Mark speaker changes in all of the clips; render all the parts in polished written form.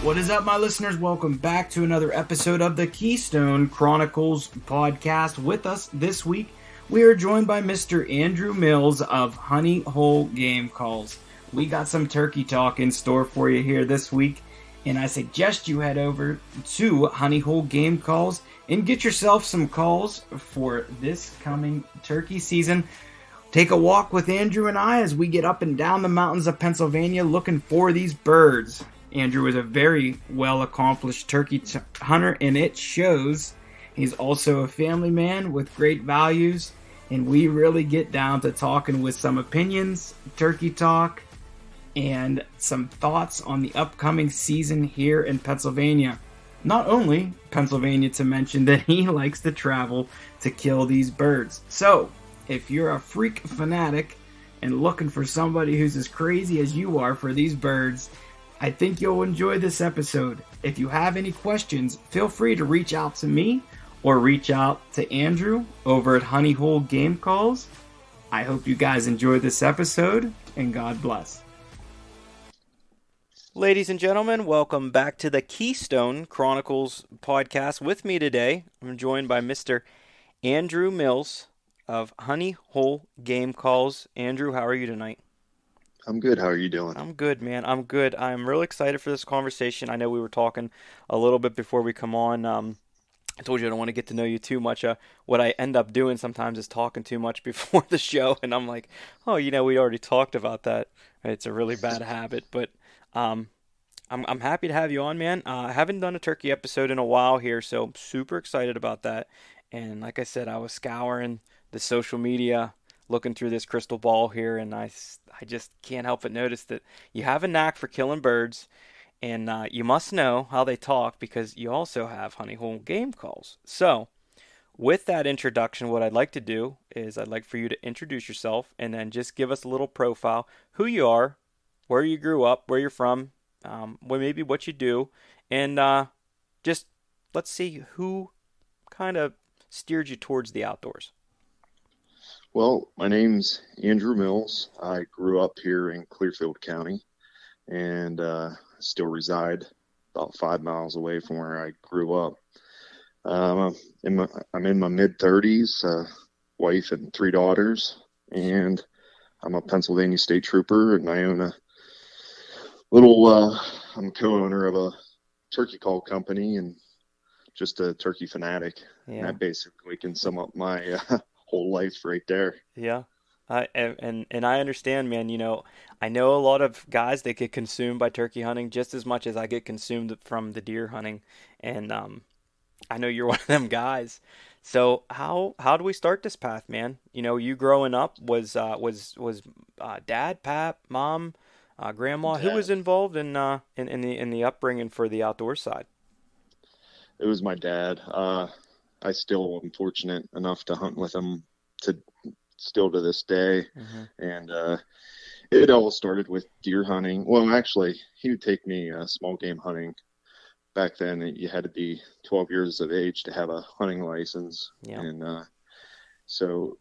Speaker 1: What is up, my listeners? Welcome back to another episode of the Keystone Chronicles podcast. With us this week, we are joined by Mr. Andrew Mills of Honey Hole Game Calls. We got some turkey talk in store for you here this week, and I suggest you head over to Honey Hole Game Calls and get yourself some calls for this coming turkey season. Take a walk with Andrew and I as we get up and down the mountains of Pennsylvania looking for these birds. Andrew is a very well-accomplished turkey hunter, and it shows. He's also a family man with great values, and we really get down to talking with some opinions, turkey talk, and some thoughts on the upcoming season here in Pennsylvania. Not only Pennsylvania, to mention that he likes to travel to kill these birds. So, if you're a freak fanatic and looking for somebody who's as crazy as you are for these birds, I think you'll enjoy this episode. If you have any questions, feel free to reach out to me or reach out to Andrew over at Honey Hole Game Calls. I hope you guys enjoy this episode, and God bless. Ladies and gentlemen, welcome back to the Keystone Chronicles podcast. With me today, I'm joined by Mr. Andrew Mills of Honey Hole Game Calls. Andrew, how are you tonight?
Speaker 2: I'm good. How are you doing?
Speaker 1: I'm good, man. I'm good. I'm really excited for this conversation. I know we were talking a little bit before we come on. I told you I don't want to get to know you too much. What I end up doing sometimes is talking too much before the show, and I'm like, oh, we already talked about that. It's a really bad habit, but I'm happy to have you on, man. I haven't done a turkey episode in a while here, so I'm super excited about that. And like I said, I was scouring the social media, looking through this crystal ball here, and I just can't help but notice that you have a knack for killing birds, and you must know how they talk because you also have Honey Hole Game Calls. So, with that introduction, what I'd like to do is I'd like for you to introduce yourself and then just give us a little profile, who you are, where you grew up, where you're from, maybe what you do, and just let's see who kind of steered you towards the outdoors.
Speaker 2: Well, my name's Andrew Mills. I grew up here in Clearfield County and still reside about 5 miles away from where I grew up. I'm in my mid-30s, wife and 3 daughters, and I'm a Pennsylvania state trooper, and I own I'm a co-owner of a turkey call company and just a turkey fanatic. Yeah. And that basically can sum up my whole life right there.
Speaker 1: Yeah. And I understand, man. I know a lot of guys that get consumed by turkey hunting just as much as I get consumed from the deer hunting, and I know you're one of them guys. So how do we start this path, man? You growing up was dad, pap, mom, grandma,
Speaker 2: Dad.
Speaker 1: Who was involved in the upbringing for the outdoor side?
Speaker 2: It was my dad. I still am fortunate enough to hunt with him still to this day. Mm-hmm. And it all started with deer hunting. Well, actually, he would take me small game hunting. Back then, you had to be 12 years of age to have a hunting license. Yeah. And so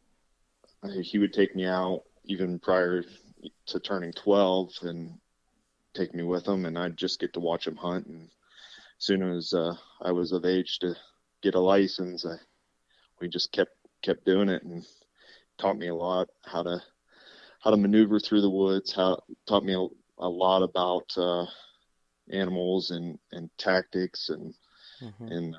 Speaker 2: he would take me out even prior to turning 12 and take me with him, and I'd just get to watch him hunt. And as soon as I was of age to get a license, we just kept doing it, and taught me a lot how to maneuver through the woods. Taught me a lot about animals and tactics, and mm-hmm. and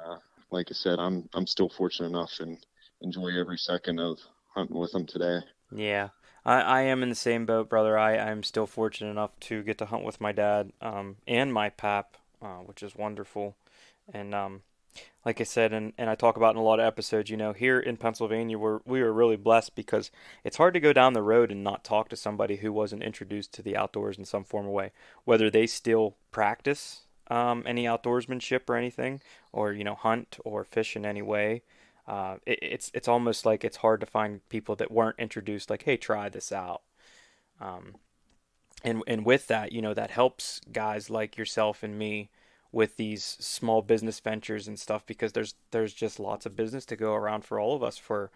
Speaker 2: like I said, I'm still fortunate enough and enjoy every second of hunting with them today.
Speaker 1: Yeah, I am in the same boat, brother. I'm still fortunate enough to get to hunt with my dad and my pap, which is wonderful. And like I said, and I talk about in a lot of episodes, here in Pennsylvania, we were really blessed because it's hard to go down the road and not talk to somebody who wasn't introduced to the outdoors in some form or way, whether they still practice any outdoorsmanship or anything, or hunt or fish in any way. It's almost like it's hard to find people that weren't introduced, like, hey, try this out. And with that, that helps guys like yourself and me with these small business ventures and stuff, because there's just lots of business to go around for all of us for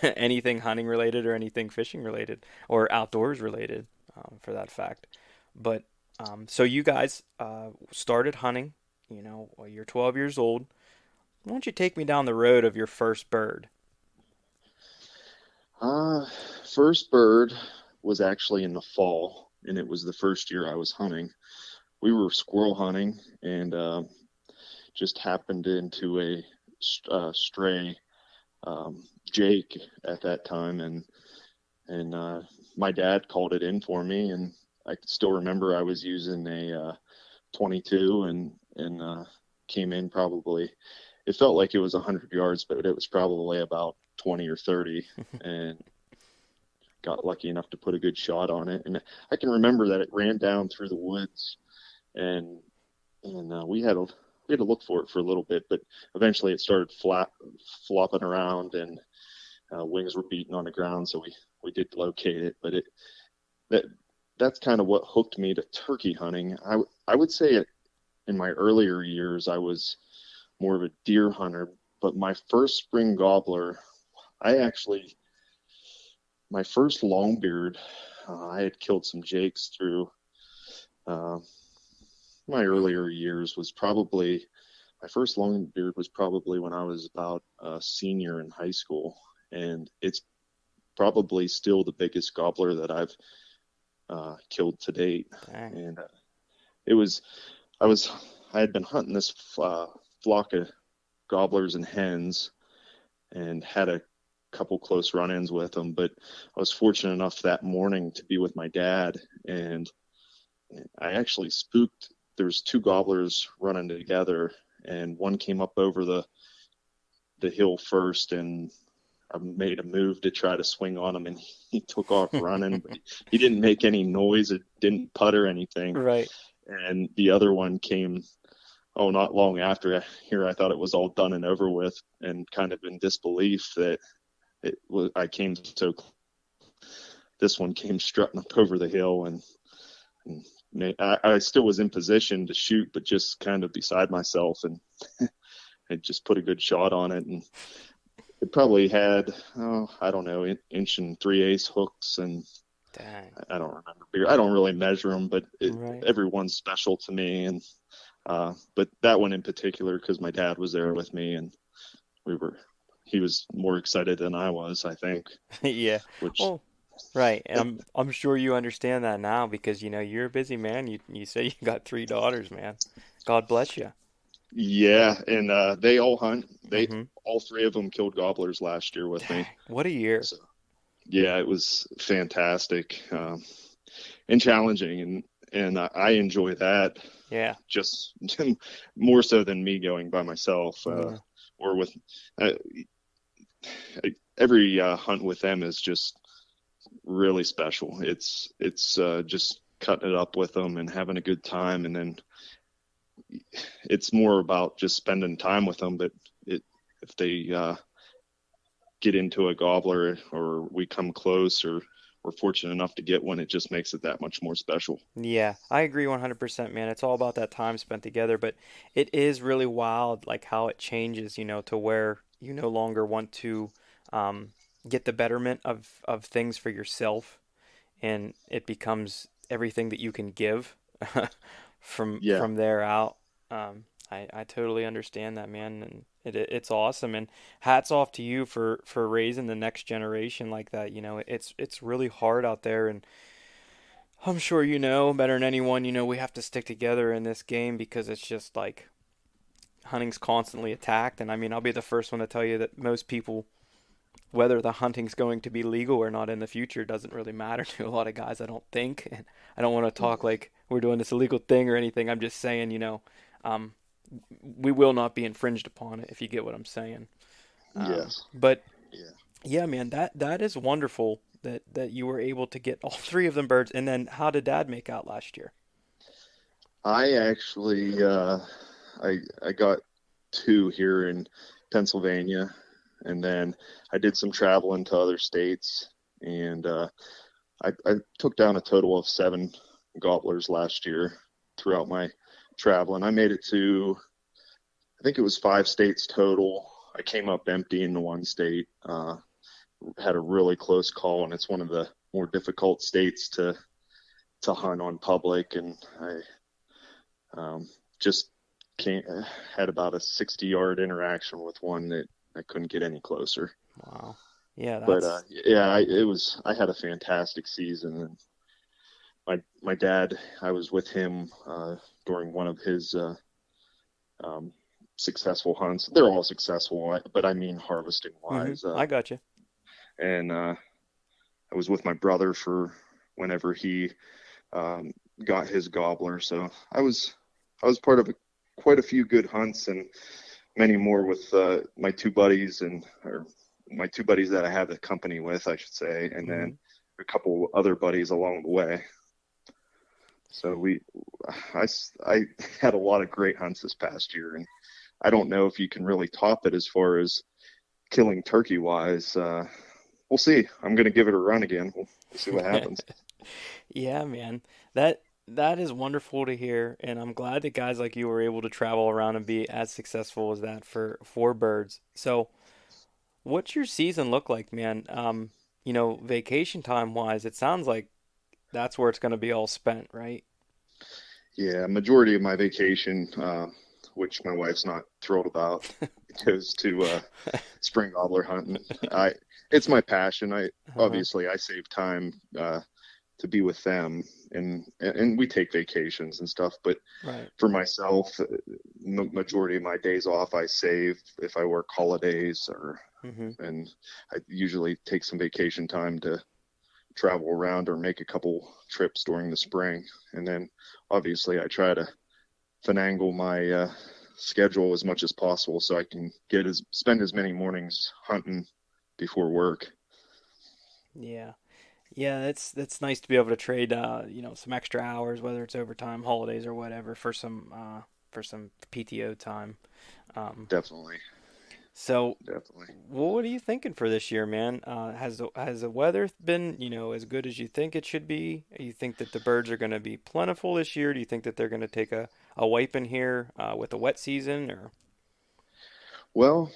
Speaker 1: anything hunting related or anything fishing related or outdoors related, for that fact. But
Speaker 3: So you guys started hunting, while you're 12 years old. Why don't you take me down the road of your first bird?
Speaker 2: Uh, First bird was actually in the fall, and it was the first year I was hunting. We were squirrel hunting, and just happened into a stray Jake at that time, and my dad called it in for me, and I can still remember I was using a 22 and came in probably. It felt like it was 100 yards, but it was probably about 20 or 30, and got lucky enough to put a good shot on it. And I can remember that it ran down through the woods, and we had to look for it for a little bit, but eventually it started flopping around, and wings were beating on the ground, so we did locate it. But that that's kind of what hooked me to turkey hunting. I would say in my earlier years I was more of a deer hunter, but my first spring gobbler, I actually my first longbeard, I had killed some jakes through uh, my earlier years. Was probably My first longbeard was probably when I was about a senior in high school, and it's probably still the biggest gobbler that I've killed to date.
Speaker 3: Dang.
Speaker 2: And it was I was I had been hunting this flock of gobblers and hens, and had a couple close run-ins with them. But I was fortunate enough that morning to be with my dad, and I actually spooked. There's two gobblers running together, and one came up over the hill first, and I made a move to try to swing on him, and he took off running, but he didn't make any noise. It didn't putter anything.
Speaker 3: Right.
Speaker 2: And the other one came, oh, not long after. Here, I thought it was all done and over with, and kind of in disbelief that I came so. This one came strutting up over the hill, and I still was in position to shoot, but just kind of beside myself, and I just put a good shot on it, and it probably had, oh, I don't know, inch and 3/8 hooks, and
Speaker 3: Dang.
Speaker 2: I don't remember. I don't really measure them, but
Speaker 3: Right.
Speaker 2: everyone's special to me, and but that one in particular, because my dad was there with me, and we were, he was more excited than I was, I think,
Speaker 3: Yeah.
Speaker 2: which,
Speaker 3: Well, right. And I'm sure you understand that now because you're a busy man. You say you got three daughters, man. God bless you.
Speaker 2: yeah, and they all hunt.
Speaker 3: Mm-hmm.
Speaker 2: All three of them killed gobblers last year with me.
Speaker 3: Dang. What a year.
Speaker 2: So yeah, it was fantastic, and challenging, and I enjoy that
Speaker 3: Yeah.
Speaker 2: just more so than me going by myself,
Speaker 3: Yeah.
Speaker 2: or with uh, every hunt with them is just really special. It's just cutting it up with them and having a good time, and then it's more about just spending time with them. But if they get into a gobbler, or we come close, or we're fortunate enough to get one, it just makes it that much more special.
Speaker 3: Yeah, I agree 100%, man. It's all about that time spent together, but it is really wild, like how it changes, to where you no longer want to um, get the betterment of things for yourself, and it becomes everything that you can give
Speaker 2: Yeah,
Speaker 3: from there out. I totally understand that, man, and it's awesome. And hats off to you for raising the next generation like that. It's really hard out there, and I'm sure you know better than anyone. We have to stick together in this game because it's just like hunting's constantly attacked. And I mean, I'll be the first one to tell you that most people, whether the hunting's going to be legal or not in the future, doesn't really matter to a lot of guys, I don't think. And I don't want to talk like we're doing this illegal thing or anything. I'm just saying, um, we will not be infringed upon it if you get what I'm saying.
Speaker 2: yes,
Speaker 3: But
Speaker 2: yeah.
Speaker 3: yeah, man, that is wonderful that you were able to get all three of them birds. And then how did Dad make out last year?
Speaker 2: I actually I got two here in Pennsylvania, and then I did some traveling to other states, and I took down a total of seven gobblers last year throughout my traveling. I made it to, I think it was 5 states total. I came up empty in the one state. Had a really close call, and it's one of the more difficult states to hunt on public, and just came had about a 60-yard interaction with one that I couldn't get any closer.
Speaker 3: Wow. Yeah,
Speaker 2: But
Speaker 3: that's
Speaker 2: yeah, I had a fantastic season, and my dad, I was with him during one of his um, successful hunts. They're all successful, but I mean harvesting wise.
Speaker 3: I got you.
Speaker 2: And I was with my brother for whenever he um, got his gobbler. So I was part of quite a few good hunts, and many more with my two buddies, or my two buddies that I had the company with, I should say, and then a couple other buddies along the way. So I had a lot of great hunts this past year, and I don't know if you can really top it as far as killing turkey wise. We'll see. I'm going to give it a run again. We'll see what happens.
Speaker 3: Yeah, man. That is wonderful to hear, and I'm glad that guys like you were able to travel around and be as successful as that for birds. So, what's your season look like, man? Vacation time wise, it sounds like that's where it's going to be all spent, right?
Speaker 2: Yeah, majority of my vacation, which my wife's not thrilled about, goes to spring gobbler hunting. It's my passion.
Speaker 3: Uh-huh.
Speaker 2: Obviously I save time to be with them, and we take vacations and stuff. But
Speaker 3: Right.
Speaker 2: for myself, majority of my days off I save if I work holidays,
Speaker 3: Mm-hmm.
Speaker 2: and I usually take some vacation time to travel around or make a couple trips during the spring. And then obviously I try to finagle my schedule as much as possible so I can spend as many mornings hunting before work.
Speaker 3: Yeah. Yeah, that's nice to be able to trade some extra hours, whether it's overtime, holidays or whatever, for some PTO time. Um,
Speaker 2: Definitely,
Speaker 3: so
Speaker 2: definitely.
Speaker 3: what are you thinking for this year, man? Has the weather been, as good as you think it should be? You think that the birds are going to be plentiful this year? Do you think that they're going to take a wiping here with a wet season, or
Speaker 2: Well,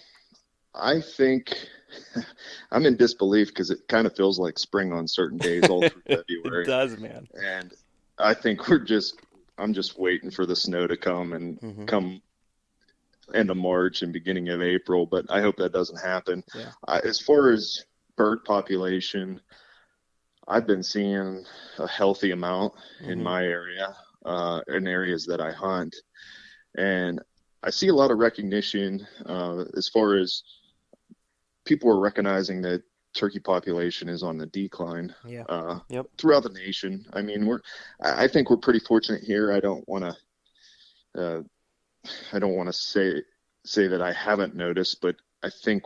Speaker 2: I think I'm in disbelief because it kind of feels like spring on certain days all through
Speaker 3: it
Speaker 2: February.
Speaker 3: does, man?
Speaker 2: And I think I'm just waiting for the snow to come and
Speaker 3: Hmm.
Speaker 2: come end of March and beginning of April, but I hope that doesn't happen.
Speaker 3: Yeah.
Speaker 2: As far as bird population, I've been seeing a healthy amount in
Speaker 3: Hmm.
Speaker 2: my area, in areas that I hunt, and I see a lot of recognition as far as people are recognizing that turkey population is on the decline
Speaker 3: Yeah.
Speaker 2: uh,
Speaker 3: Yep.
Speaker 2: throughout the nation. I mean, I think we're pretty fortunate here. Uh, I don't want to say that I haven't noticed, but I think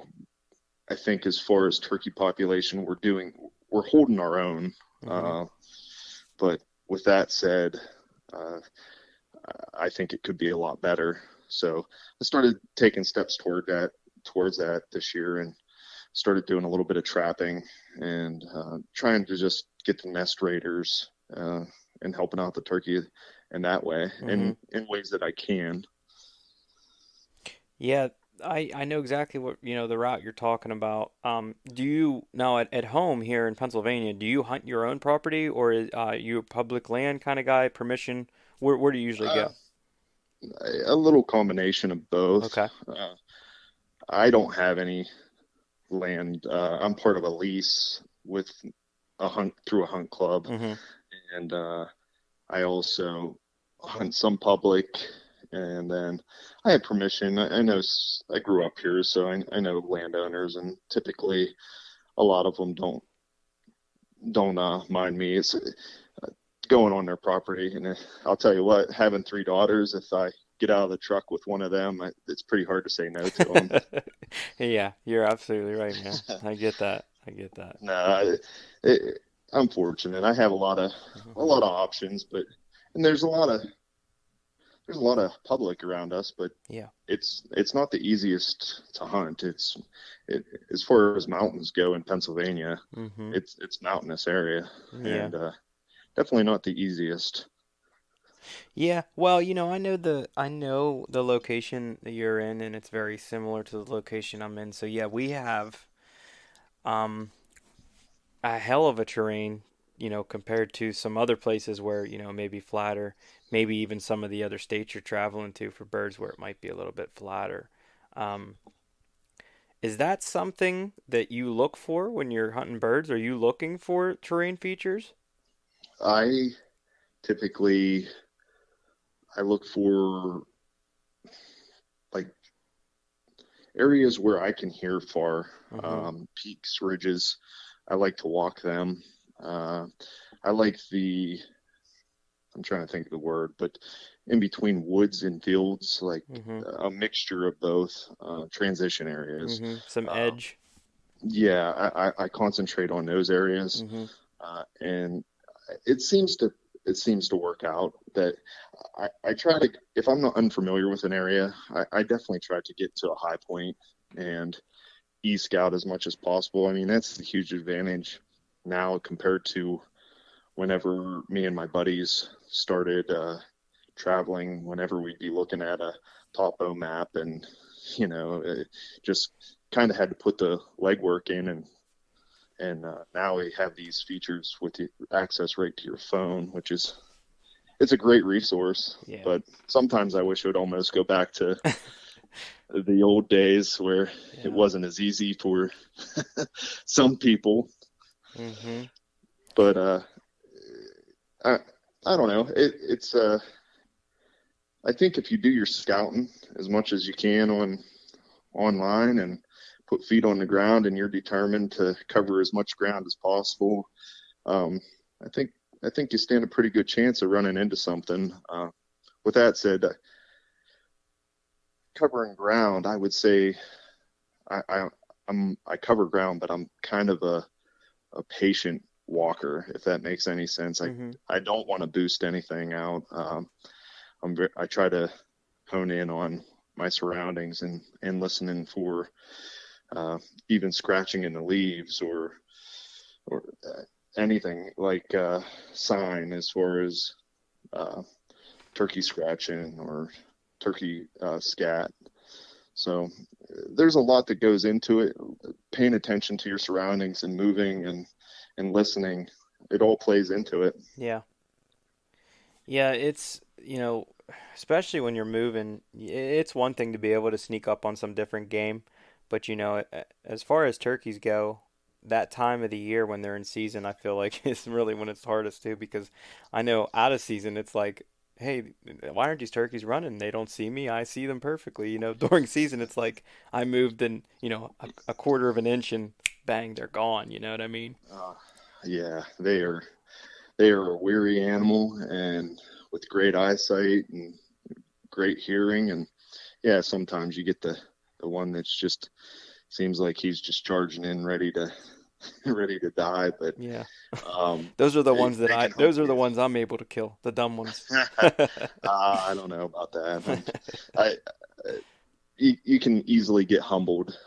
Speaker 2: as far as turkey population, we're holding our own.
Speaker 3: Hmm.
Speaker 2: Uh, but with that said, uh, I think it could be a lot better. So I started taking steps towards that this year, and started doing a little bit of trapping, and trying to just get the nest raiders and helping out the turkey in that way,
Speaker 3: Hmm.
Speaker 2: in ways that I can.
Speaker 3: Yeah, I know exactly what, the route you're talking about. Do you now at home here in Pennsylvania, do you hunt your own property, or you a public land kind of guy, permission? Where do you usually
Speaker 2: Uh,
Speaker 3: go?
Speaker 2: a little combination of both.
Speaker 3: Okay.
Speaker 2: I don't have any land. I'm part of a lease with through a hunt club,
Speaker 3: Hmm.
Speaker 2: and I also hunt some public, and then I have permission. I know I grew up here, so I know landowners, and typically a lot of them don't mind me. It's going on their property, and I'll tell you what, having three daughters, if I get out of the truck with one of them, it's pretty hard to say no to them.
Speaker 3: Yeah, you're absolutely right, man. I get that. I get that.
Speaker 2: No, I'm fortunate. I have a
Speaker 3: Hmm.
Speaker 2: lot of options, but and there's a lot of public around us, but
Speaker 3: Yeah.
Speaker 2: it's not the easiest to hunt. As far as mountains go in Pennsylvania,
Speaker 3: Hmm.
Speaker 2: it's mountainous area,
Speaker 3: Yeah.
Speaker 2: and definitely not the easiest.
Speaker 3: Yeah. Well, I know the location that you're in, and it's very similar to the location I'm in. So yeah, we have um a hell of a terrain compared to some other places where, maybe flatter, maybe even some of the other states you're traveling to for birds where it might be a little bit flatter. Um, is that something that you look for when you're hunting birds? Are you looking for terrain features?
Speaker 2: I typically I look for like areas where I can hear far,
Speaker 3: Mm-hmm.
Speaker 2: peaks, ridges. I like to walk them. Uh, I like I'm trying to think of the word, but in between woods and fields, like
Speaker 3: Mm-hmm.
Speaker 2: a mixture of both, transition areas.
Speaker 3: Mm-hmm. Some
Speaker 2: Uh,
Speaker 3: edge.
Speaker 2: yeah, I concentrate on those areas,
Speaker 3: Mm-hmm.
Speaker 2: and it seems to it seems to work out that I try to, if I'm not unfamiliar with an area, I definitely try to get to a high point and e-scout as much as possible. I mean, that's the huge advantage now compared to whenever me and my buddies started traveling, whenever we'd be looking at a topo map and, just kind of had to put the legwork in, and now we have these features with the access right to your phone, which is it's a great resource.
Speaker 3: Yeah.
Speaker 2: But sometimes I wish it would almost go back to the old days where it
Speaker 3: Yeah.
Speaker 2: wasn't as easy for some people.
Speaker 3: Mm-hmm.
Speaker 2: But I I don't know. It's I think if you do your scouting as much as you can online and put feet on the ground and you're determined to cover as much ground as possible, um, I think I think you stand a pretty good chance of running into something. With that said, covering ground, I would say I, I I cover ground, but I'm kind of a patient walker, if that makes any sense.
Speaker 3: Mm-hmm.
Speaker 2: I don't want to boost anything out. I try to hone in on my surroundings and listening for uh, even scratching in the leaves or anything like sign as far as uh, turkey scratching or turkey scat. So there's a lot that goes into it. Paying attention to your surroundings and moving and listening, it all plays into it.
Speaker 3: Yeah. Yeah, it's, especially when you're moving, it's one thing to be able to sneak up on some different game, but as far as turkeys go, that time of the year when they're in season, I feel like is really when it's hardest too, because I know out of season it's like, hey, why aren't these turkeys running? They don't see me. I see them perfectly. During season it's like I moved in, a quarter of an inch and bang, they're gone. You know what I mean?
Speaker 2: Uh, yeah, they are a weary animal and with great eyesight and great hearing. And yeah, sometimes you get the one that's just seems like he's just charging in, ready to ready to die. But
Speaker 3: Yeah. Those are the
Speaker 2: they
Speaker 3: ones that
Speaker 2: they
Speaker 3: I
Speaker 2: can hump
Speaker 3: those are the
Speaker 2: you.
Speaker 3: ones I'm able to kill, the dumb ones.
Speaker 2: I don't know about that. I you can easily get humbled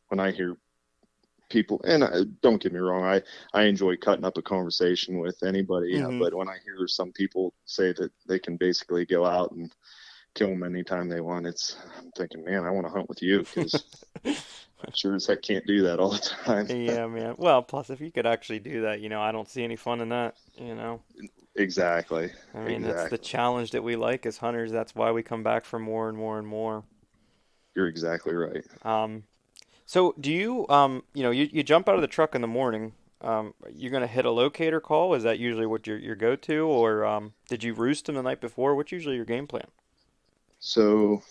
Speaker 2: when I hear people, and don't get me wrong, I enjoy cutting up a conversation with anybody,
Speaker 3: Hmm.
Speaker 2: but when I hear some people say that they can basically go out and kill them anytime they want, I'm thinking, man, I want to hunt with you because I sure as heck can't do that all the time.
Speaker 3: Yeah, man. Well, plus if you could actually do that, I don't see any fun in that.
Speaker 2: Exactly,
Speaker 3: I mean, that's the
Speaker 2: exactly.
Speaker 3: challenge that we like as hunters. That's why we come back for more and more and more.
Speaker 2: You're exactly right.
Speaker 3: Um, so do you, you jump out of the truck in the morning, you're gonna hit a locator call? Is that usually what your go-to, or did you roost them the night before? What's usually your game plan?
Speaker 2: So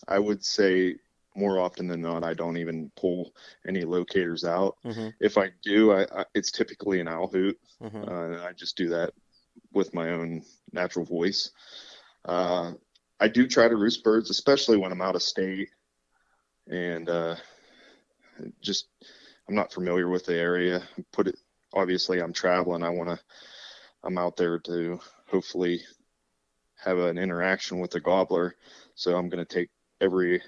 Speaker 2: I would say more often than not, I don't even pull any locators out.
Speaker 3: Mm-hmm.
Speaker 2: If I do, it's typically an owl hoot.
Speaker 3: Mm-hmm.
Speaker 2: And I just do that with my own natural voice. Uh, I do try to roost birds, especially when I'm out of state and just I'm not familiar with the area. Put it obviously I'm traveling. I'm out there to hopefully have an interaction with the gobbler. So I'm going to take every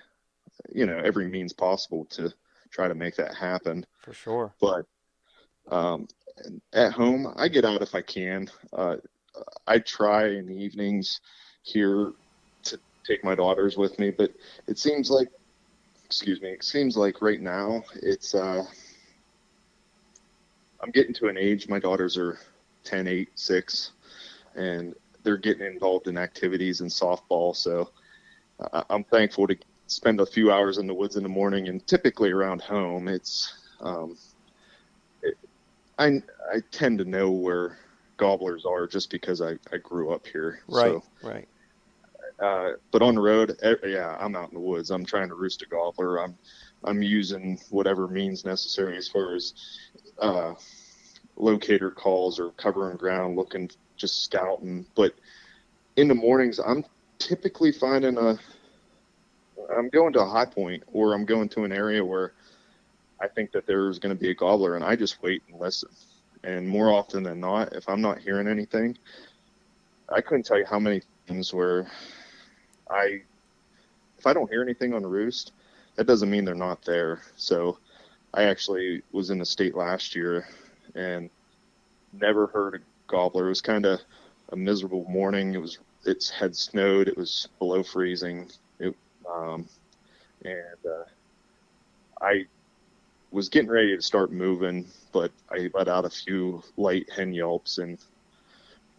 Speaker 2: every means possible to try to make that happen.
Speaker 3: For sure.
Speaker 2: But um, at home, I get out if I can. I try in the evenings here to take my daughters with me, but it seems like, excuse me, it seems like right now I'm getting to an age, my daughters are 10, 8, 6, and they're getting involved in activities and softball. So I'm thankful to spend a few hours in the woods in the morning, and typically around home. I tend to know where gobblers are just because I grew up here.
Speaker 3: Right,
Speaker 2: So,
Speaker 3: right.
Speaker 2: but on the road, yeah, I'm out in the woods. I'm trying to roost a gobbler. I'm using whatever means necessary as far as locator calls or covering ground, looking, just scouting. But in the mornings, I'm typically I'm going to a high point, or I'm going to an area where I think that there's going to be a gobbler, and I just wait and listen. And more often than not, if I'm not hearing anything, I couldn't tell you how many times where if I don't hear anything on the roost, that doesn't mean they're not there. So I actually was in the state last year and never heard a gobbler. It was kind of a miserable morning. It had snowed. It was below freezing. I was getting ready to start moving, but I let out a few light hen yelps, and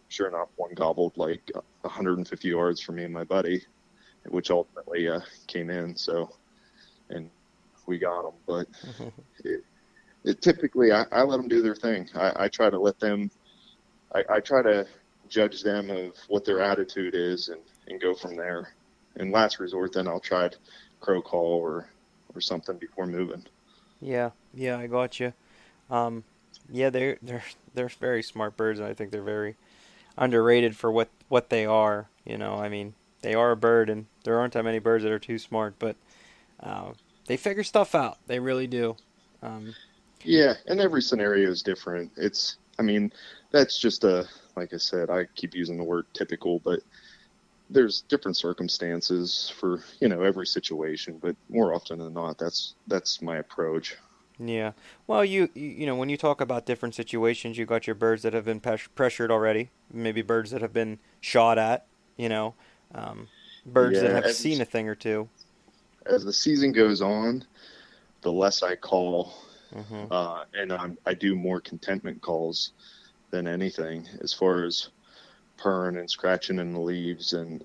Speaker 2: sure enough, one gobbled like 150 yards from me and my buddy, which ultimately came in. So, and we got them. But typically, I let them do their thing. I try to let them. I try to judge them of what their attitude is, and go from there. And last resort, then I'll try to crow call or something before moving.
Speaker 3: Yeah, yeah, I got you. Yeah, they're very smart birds, and I think they're very underrated for what they are. I mean, they are a bird, and there aren't that many birds that are too smart, but uh, they figure stuff out. They really do. Um,
Speaker 2: Yeah, and every scenario is different. I mean, that's just like I said, I keep using the word typical, but there's different circumstances for, every situation, but more often than not, that's my approach.
Speaker 3: yeah. Well, when you talk about different situations, you got your birds that have been pressured already, maybe birds that have been shot at, you know, um, birds that
Speaker 2: Yeah,
Speaker 3: have seen a thing or two.
Speaker 2: as the season goes on, the less I call,
Speaker 3: Hmm.
Speaker 2: and I do more contentment calls than anything, as far as purring and scratching in the leaves, and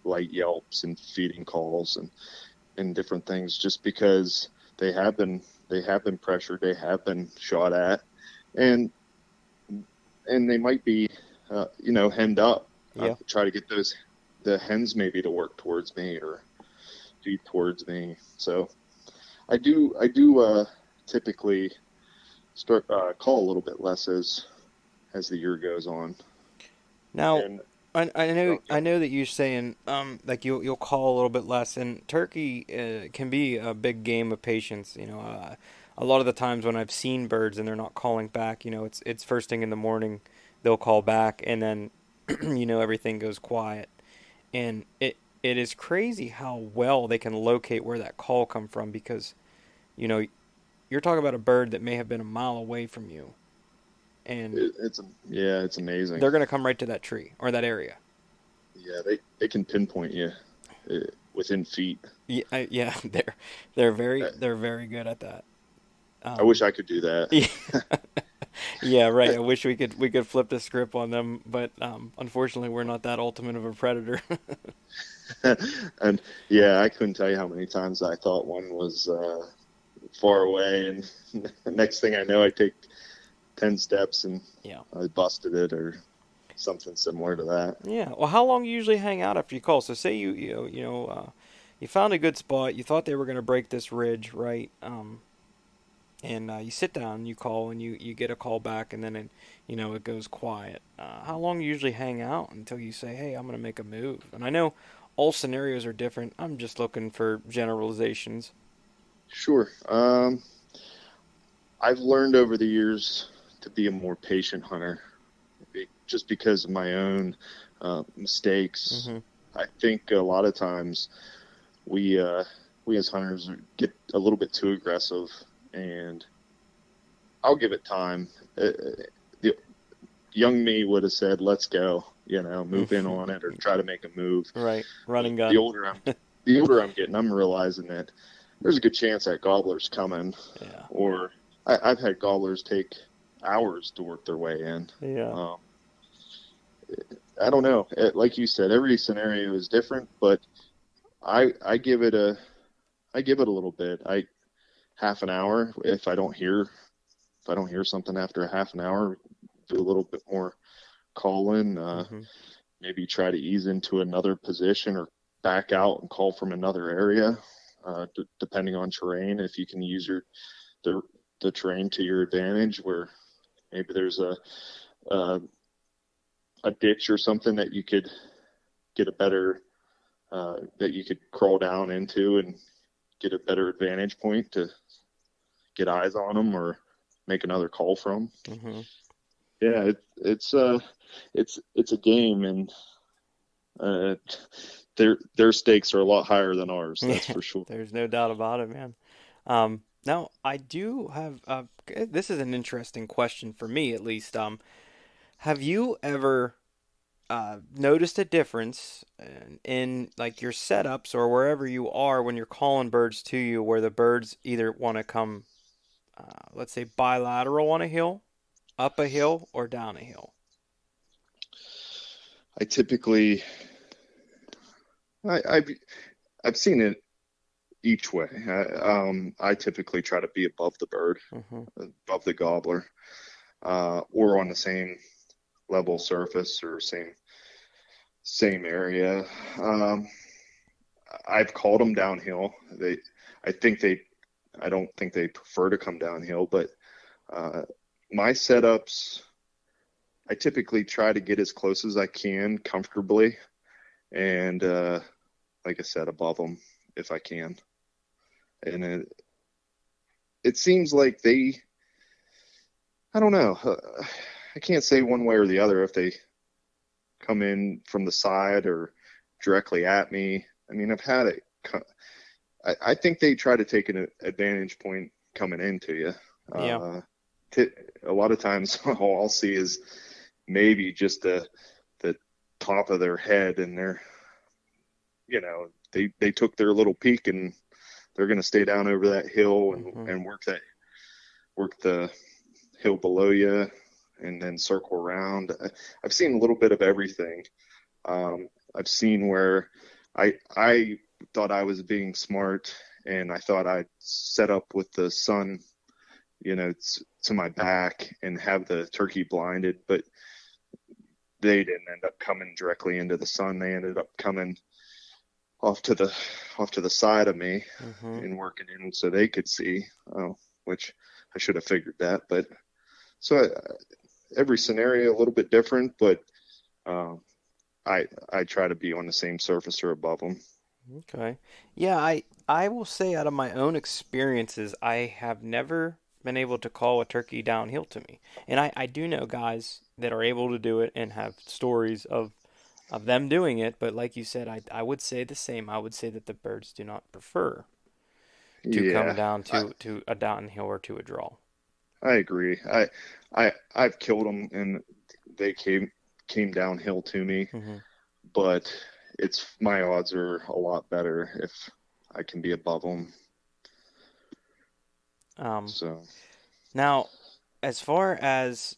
Speaker 2: light yelps and feeding calls, and different things, just because they have been pressured, they have been shot at, and they might be hemmed up.
Speaker 3: Yeah.
Speaker 2: Try to get the hens maybe to work towards me or feed towards me. So I do typically start call a little bit less as the year goes on.
Speaker 3: Now,
Speaker 2: And
Speaker 3: I know that you're saying like you'll call a little bit less, and turkey can be a big game of patience. A lot of the times when I've seen birds and they're not calling back, it's first thing in the morning, they'll call back, and then everything goes quiet, and it is crazy how well they can locate where that call come from because you know you're talking about a bird that may have been a mile away from you, and
Speaker 2: it's amazing.
Speaker 3: they're gonna come right to that tree or that area.
Speaker 2: Yeah, they can pinpoint you within feet.
Speaker 3: Yeah, yeah,
Speaker 2: Uh,
Speaker 3: they're very good at that.
Speaker 2: I wish
Speaker 3: Um,
Speaker 2: I could do that.
Speaker 3: yeah, yeah, right. I wish we could flip the script on them, but unfortunately, we're not that ultimate of a predator.
Speaker 2: And yeah, I couldn't tell you how many times I thought one was far away, and the next thing I know, I take 10 steps and
Speaker 3: Yeah,
Speaker 2: I busted it or something similar to that.
Speaker 3: yeah. Well, how long you usually hang out after you call? So say you found a good spot. You thought they were gonna break this ridge, right? And you sit down, you call, and you get a call back, and then it goes quiet. How long you usually hang out until you say, "Hey, I'm gonna make a move"? And I know all scenarios are different. I'm just looking for generalizations.
Speaker 2: Sure. I've learned over the years to be a more patient hunter, just because of my own mistakes.
Speaker 3: Hmm.
Speaker 2: I think a lot of times we we as hunters get a little bit too aggressive, and I'll give it time. The young me would have said, "Let's go," move in on it or try to make a move.
Speaker 3: Right,
Speaker 2: But
Speaker 3: running gun.
Speaker 2: the older I'm getting, I'm realizing that there's a good chance that gobbler's coming,
Speaker 3: Yeah.
Speaker 2: or I've had gobblers take hours to work their way in.
Speaker 3: Yeah.
Speaker 2: Um, I don't know. Like you said, every scenario is different, but I give it a little bit. I half an hour if I don't hear something after a half an hour, do a little bit more calling.
Speaker 3: Hmm.
Speaker 2: Maybe try to ease into another position or back out and call from another area, depending on terrain. If you can use the the terrain to your advantage, where maybe there's a, a ditch or something that you could get a better that you could crawl down into and get a better advantage point to get eyes on them or make another call from.
Speaker 3: Hmm.
Speaker 2: Yeah, it's a game, and uh, their stakes are a lot higher than ours. That's
Speaker 3: Yeah,
Speaker 2: for sure.
Speaker 3: there's no doubt about it, man. Now I do have this is an interesting question for me at least. Have you ever noticed a difference in like your setups or wherever you are when you're calling birds to you, where the birds either want to come, let's say, bilateral on a hill, up a hill, or down a hill?
Speaker 2: I typically I've seen it each way. I typically try to be above the bird,
Speaker 3: Hmm.
Speaker 2: above the gobbler, or on the same level surface or same area. Um, I've called them downhill. I think they, I don't think they prefer to come downhill, but uh, my setups, I typically try to get as close as I can comfortably, and like I said, above them if I can. And it seems like I don't know, I can't say one way or the other if they come in from the side or directly at me. I mean, I've had it. I think they try to take an advantage point coming into you.
Speaker 3: Yeah.
Speaker 2: Uh, t- a lot of times, all I'll see is maybe just the top of their head, and they took their little peek, and they're going to stay down over that hill
Speaker 3: Hmm.
Speaker 2: and work the hill below you, and then circle around. I've seen a little bit of everything. I've seen where I thought I was being smart, and I thought I'd set up with the sun, to my back and have the turkey blinded, but they didn't end up coming directly into the sun. They ended up coming off to the side of me
Speaker 3: Hmm.
Speaker 2: and working in so they could see, which I should have figured that. But so every scenario a little bit different, but um, I try to be on the same surface or above them.
Speaker 3: Okay. Yeah, I will say out of my own experiences, I have never been able to call a turkey downhill to me. And I do know guys that are able to do it and have stories of them doing it, but like you said, I would say the same. I would say that the birds do not prefer to come
Speaker 2: Yeah,
Speaker 3: down
Speaker 2: I,
Speaker 3: to a downhill or to a draw.
Speaker 2: I agree. I've killed them and they came downhill to me,
Speaker 3: Hmm.
Speaker 2: but it's my odds are a lot better if I can be above them.
Speaker 3: Um,
Speaker 2: So
Speaker 3: Now, as far as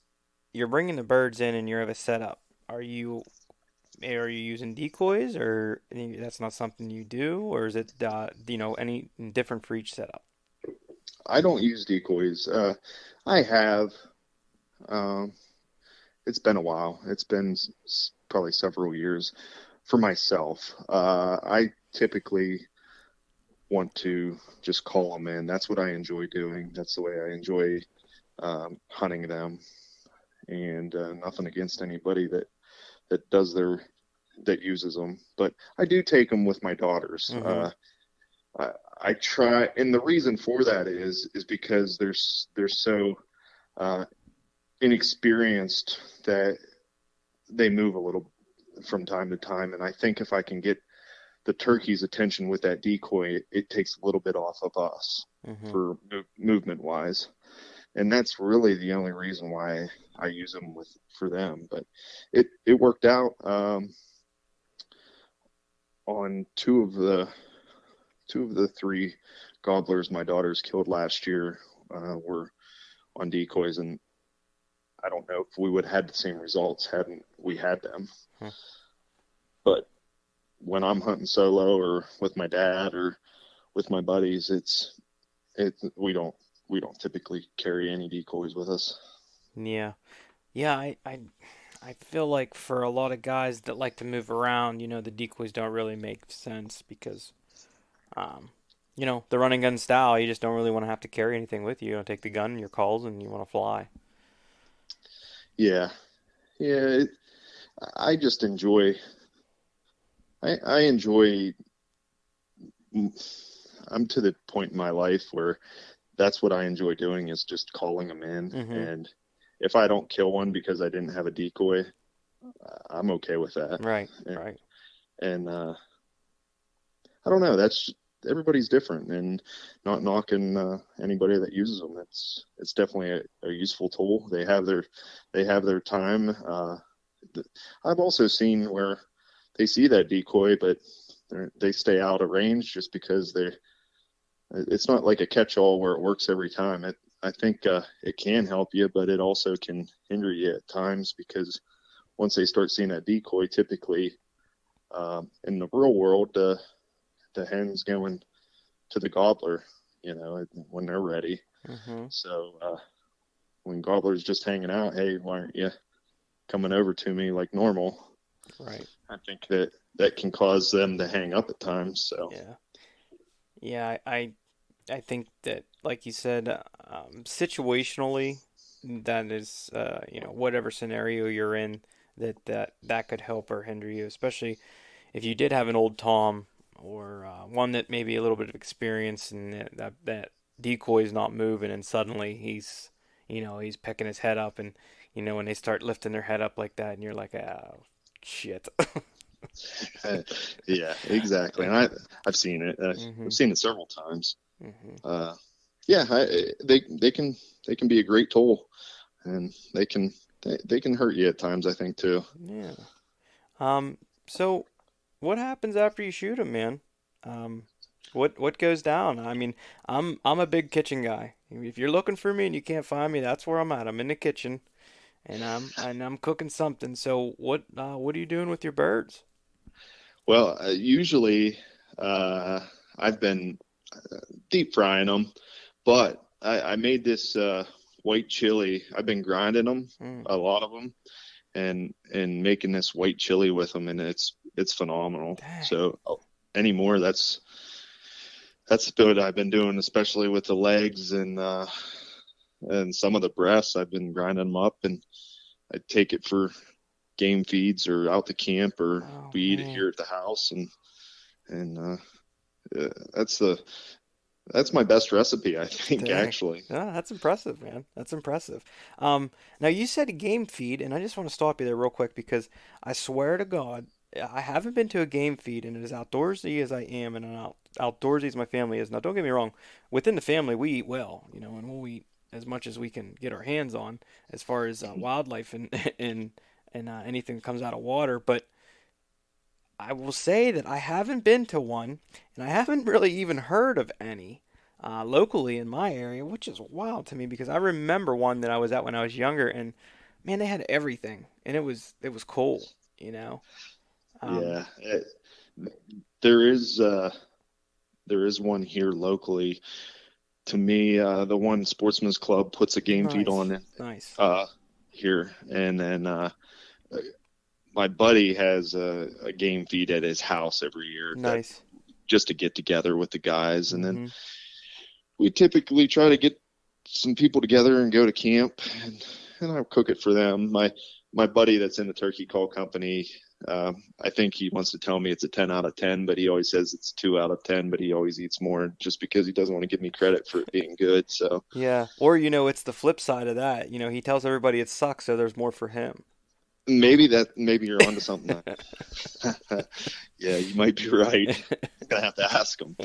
Speaker 3: you're bringing the birds in and you have a setup, are you using decoys, or that's not something you do, or is it any different for each setup?
Speaker 2: I don't use decoys. I have. Um, it's been a while. It's been probably several years for myself. I typically want to just call them in. That's what I enjoy doing. That's the way I enjoy hunting them. And nothing against anybody that does that uses them, but I do take them with my daughters.
Speaker 3: Mm-hmm.
Speaker 2: I, I try, and the reason for that is because they're so uh, inexperienced that they move a little from time to time, and I think if I can get the turkey's attention with that decoy, it takes a little bit off of us
Speaker 3: Mm-hmm.
Speaker 2: for movement wise, and that's really the only reason why I use them for them. But it worked out on two of the three gobblers my daughters killed last year. Were on decoys, and I don't know if we would have had the same results hadn't we had them.
Speaker 3: Hmm.
Speaker 2: But when I'm hunting solo or with my dad or with my buddies, we don't typically carry any decoys with us.
Speaker 3: Yeah. Yeah, I feel like for a lot of guys that like to move around, the decoys don't really make sense because um the run and gun style, you just don't really want to have to carry anything with you. You don't take the gun and your calls and you want to fly.
Speaker 2: Yeah, yeah. I just enjoy. I enjoy. I'm to the point in my life where that's what I enjoy doing is just calling them in.
Speaker 3: Mhm.
Speaker 2: And if I don't kill one because I didn't have a decoy, I'm okay with that.
Speaker 3: Right,
Speaker 2: And,
Speaker 3: right.
Speaker 2: and I don't know. That's everybody's different, and not knocking anybody that uses them. It's definitely a useful tool. They have their time. I've also seen where they see that decoy, but they stay out of range just because it's not like a catch-all where it works every time. I think it can help you, but it also can hinder you at times because once they start seeing that decoy, typically in the real world, the hen's going to the gobbler, when they're ready.
Speaker 3: Mhm.
Speaker 2: So when gobbler's just hanging out, hey, why aren't you coming over to me like normal?
Speaker 3: Right.
Speaker 2: I think that can cause them to hang up at times. So
Speaker 3: Yeah. Yeah, I think that, like you said, situationally, that is, whatever scenario you're in, that could help or hinder you, especially if you did have an old Tom or one that maybe a little bit of experience and that decoy is not moving, and suddenly he's picking his head up, and when they start lifting their head up like that, and you're like, oh shit.
Speaker 2: yeah, exactly. And I've seen it. I've
Speaker 3: Mhm.
Speaker 2: seen it several times.
Speaker 3: Mhm.
Speaker 2: Uh, yeah, they can be a great tool, and they can hurt you at times. I think too.
Speaker 3: Yeah. Um. So, what happens after you shoot him, man? Um. What goes down? I mean, I'm a big kitchen guy. If you're looking for me and you can't find me, that's where I'm at. I'm in the kitchen and I'm cooking something. So what are you doing with your birds?
Speaker 2: Well, usually I've been deep frying them, but I made this white chili. I've been grinding them,
Speaker 3: Mm,
Speaker 2: a lot of them, and making this white chili with them, and it's phenomenal.
Speaker 3: dang.
Speaker 2: So anymore, that's what I've been doing, especially with the legs and some of the breasts. I've been grinding them up, and I take it for game feeds or out to camp, or
Speaker 3: Oh
Speaker 2: we eat it
Speaker 3: man.
Speaker 2: here at the house, and that's my best recipe, I think,
Speaker 3: Dang.
Speaker 2: actually.
Speaker 3: Ah, that's impressive, man. That's impressive. Now you said a game feed, and I just want to stop you there real quick because I swear to God, I haven't been to a game feed, and as outdoorsy as I am, and outdoorsy as my family is. Now, don't get me wrong. Within the family, we eat well, and we'll eat as much as we can get our hands on as far as wildlife and and anything that comes out of water. But I will say that I haven't been to one, and I haven't really even heard of any locally in my area, which is wild to me because I remember one that I was at when I was younger, and man, they had everything, and it was cool, you know. Um,
Speaker 2: Yeah, there is uh, there is one here locally. To me, the one Sportsman's Club puts a game feed
Speaker 3: nice,
Speaker 2: on
Speaker 3: nice,
Speaker 2: uh, here, and then my buddy has a game feed at his house every year that
Speaker 3: nice.
Speaker 2: just to get together with the guys, and then
Speaker 3: Mm-hmm.
Speaker 2: we typically try to get some people together and go to camp, and I'll cook it for them. My buddy that's in the turkey call company, I think he wants to tell me it's a 10 out of 10, but he always says it's 2 out of 10, but he always eats more just because he doesn't want to give me credit for it being good. So
Speaker 3: Yeah, or it's the flip side of that. He tells everybody it sucks, so there's more for him.
Speaker 2: maybe you're onto something. Yeah, you might be right. I'm gonna have to ask him.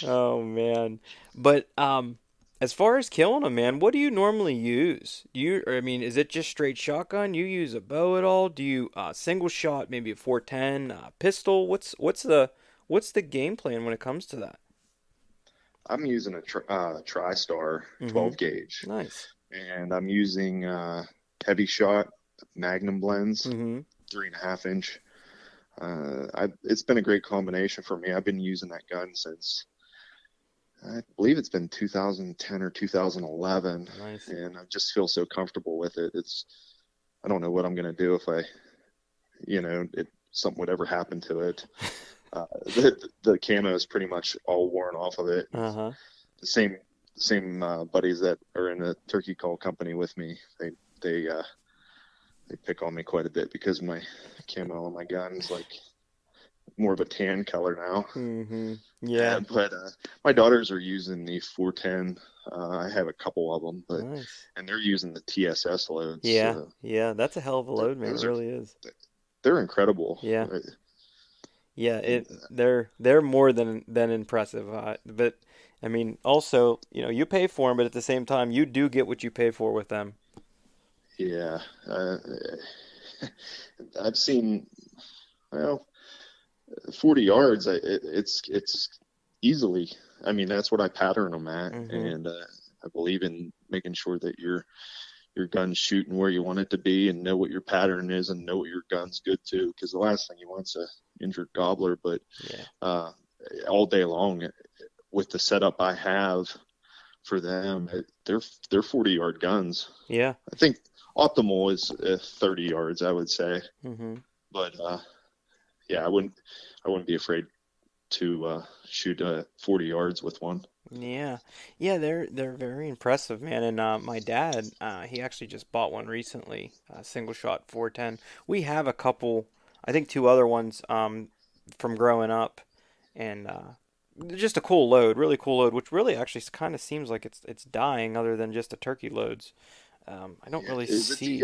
Speaker 3: Oh man. But as far as killing them, man, what do you normally use? I mean, is it just straight shotgun? You use a bow at all? Do you single shot, maybe a 410 pistol? What's the game plan when it comes to that?
Speaker 2: I'm using a TriStar
Speaker 3: Mm-hmm.
Speaker 2: 12 gauge,
Speaker 3: Nice.
Speaker 2: and I'm using heavy shot Magnum blends,
Speaker 3: Mm-hmm.
Speaker 2: 3.5 inch. It's been a great combination for me. I've been using that gun since I believe it's been 2010 or 2011,
Speaker 3: Nice.
Speaker 2: and I just feel so comfortable with it. I don't know what I'm gonna do if if something would ever happen to it. The camo is pretty much all worn off of it. And
Speaker 3: Uh-huh.
Speaker 2: the same buddies that are in a turkey call company with me, they uh, they pick on me quite a bit because my camo on my gun's like more of a tan color now.
Speaker 3: Mm-hmm. Yeah.
Speaker 2: But my daughters are using the 410. I have a couple of them, but
Speaker 3: Nice.
Speaker 2: and they're using the TSS loads.
Speaker 3: Yeah. Yeah. That's a hell of a load, man. It
Speaker 2: Those are
Speaker 3: really is.
Speaker 2: they're incredible.
Speaker 3: Yeah. Yeah,
Speaker 2: And
Speaker 3: they're more than impressive. But I mean, also, you pay for them, but at the same time, you do get what you pay for with them.
Speaker 2: yeah, I've seen well 40 yards. It's easily. I mean, that's what I pattern them at,
Speaker 3: Hmm.
Speaker 2: and I believe in making sure that your gun's shooting where you want it to be and know what your pattern is and know what your gun's good to. Because the last thing you want's a injured gobbler. But
Speaker 3: Yeah.
Speaker 2: uh, all day long with the setup I have for them, they're 40-yard guns.
Speaker 3: Yeah.
Speaker 2: I think optimal is 30 yards, I would say.
Speaker 3: Hmm.
Speaker 2: But yeah, I wouldn't be afraid to shoot 40 yards with one.
Speaker 3: Yeah. Yeah, they're very impressive, man. And my dad, he actually just bought one recently, single shot 410. We have a couple, I think two other ones from growing up, and just a cool load, really cool load, which really actually kind of seems like it's dying other than just the turkey loads. I don't
Speaker 2: Yeah,
Speaker 3: really see.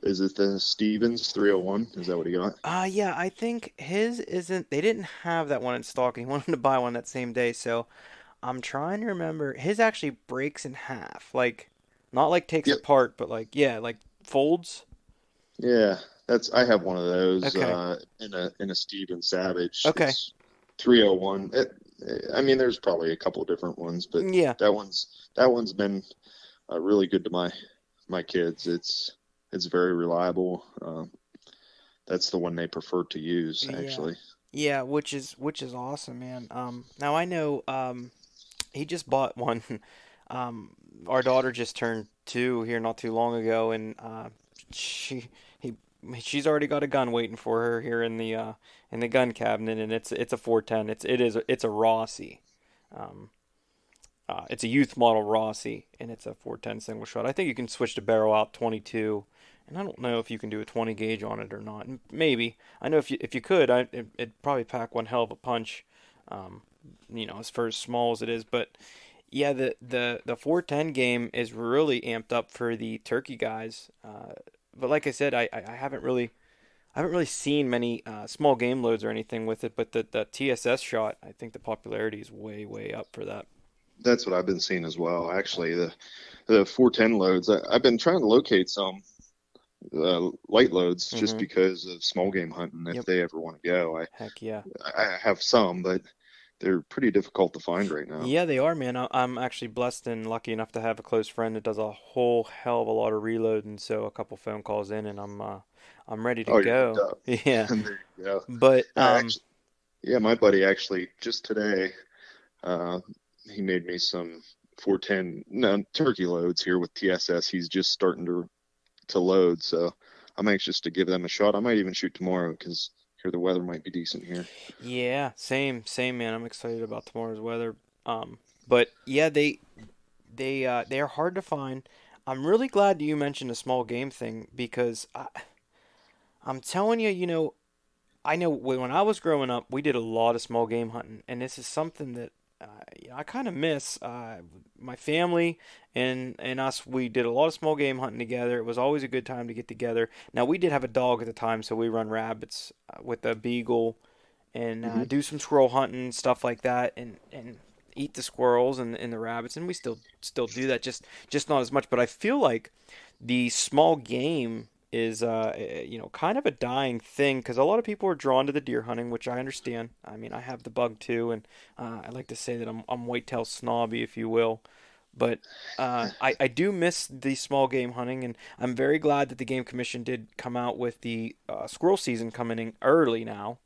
Speaker 2: is it the Stevens 301? Is that what he got?
Speaker 3: Yeah, I think his isn't. They didn't have that one in stock, and he wanted to buy one that same day. So I'm trying to remember. His actually breaks in half, like not like takes
Speaker 2: Yep.
Speaker 3: apart, but like yeah, like folds.
Speaker 2: Yeah, that's I have one of those
Speaker 3: Okay,
Speaker 2: in a Steven Savage.
Speaker 3: okay,
Speaker 2: It's 301. I mean, there's probably a couple of different ones, but
Speaker 3: yeah,
Speaker 2: that one's been really good to my kids. It's very reliable. That's the one they prefer to use,
Speaker 3: yeah,
Speaker 2: actually.
Speaker 3: yeah. Which is awesome, man. Now I know. He just bought one. Um, our daughter just turned 2 here not too long ago, and she he she's already got a gun waiting for her here in the gun cabinet, and it's a 410. It's a Rossi. Um, it's a youth model Rossi, and it's a 410 single shot. I think you can switch the barrel out 22, and I don't know if you can do a 20 gauge on it or not. Maybe I know if you could, it'd probably pack one hell of a punch. Um, as far as small as it is, but yeah, the 410 game is really amped up for the turkey guys. But like I said, I haven't really seen many small game loads or anything with it. But the TSS shot, I think the popularity is way way up for that.
Speaker 2: That's what I've been seeing as well. Actually, the 410 loads. I've been trying to locate some light loads just
Speaker 3: Hmm.
Speaker 2: because of small game hunting. If
Speaker 3: Yep.
Speaker 2: they ever want to go,
Speaker 3: Heck yeah.
Speaker 2: I have some, but they're pretty difficult to find right now.
Speaker 3: Yeah, they are, man. I'm actually blessed and lucky enough to have a close friend that does a whole hell of a lot of reloading. So a couple phone calls in, and I'm ready to
Speaker 2: Oh, you're hooked
Speaker 3: go.
Speaker 2: up.
Speaker 3: Yeah,
Speaker 2: And there you go.
Speaker 3: but
Speaker 2: Actually, yeah, my buddy actually just today, uh, he made me some 410 no, turkey loads here with TSS. He's just starting to load, so I'm anxious to give them a shot. I might even shoot tomorrow because here the weather might be decent here.
Speaker 3: yeah, same, man. I'm excited about tomorrow's weather. Um, but yeah, they are hard to find. I'm really glad you mentioned the small game thing because I'm telling you, I know when I was growing up, we did a lot of small game hunting, and this is something that I kind of miss. My family and us, we did a lot of small game hunting together. It was always a good time to get together. Now we did have a dog at the time, so we run rabbits with a beagle and
Speaker 2: Hmm.
Speaker 3: do some squirrel hunting stuff like that, and eat the squirrels and the rabbits, and we still do that, just not as much. But I feel like the small game. is kind of a dying thing because a lot of people are drawn to the deer hunting, which I understand. I mean, I have the bug too, and I like to say that I'm whitetail snobby, if you will. But I do miss the small game hunting, and I'm very glad that the Game Commission did come out with the squirrel season coming in early now.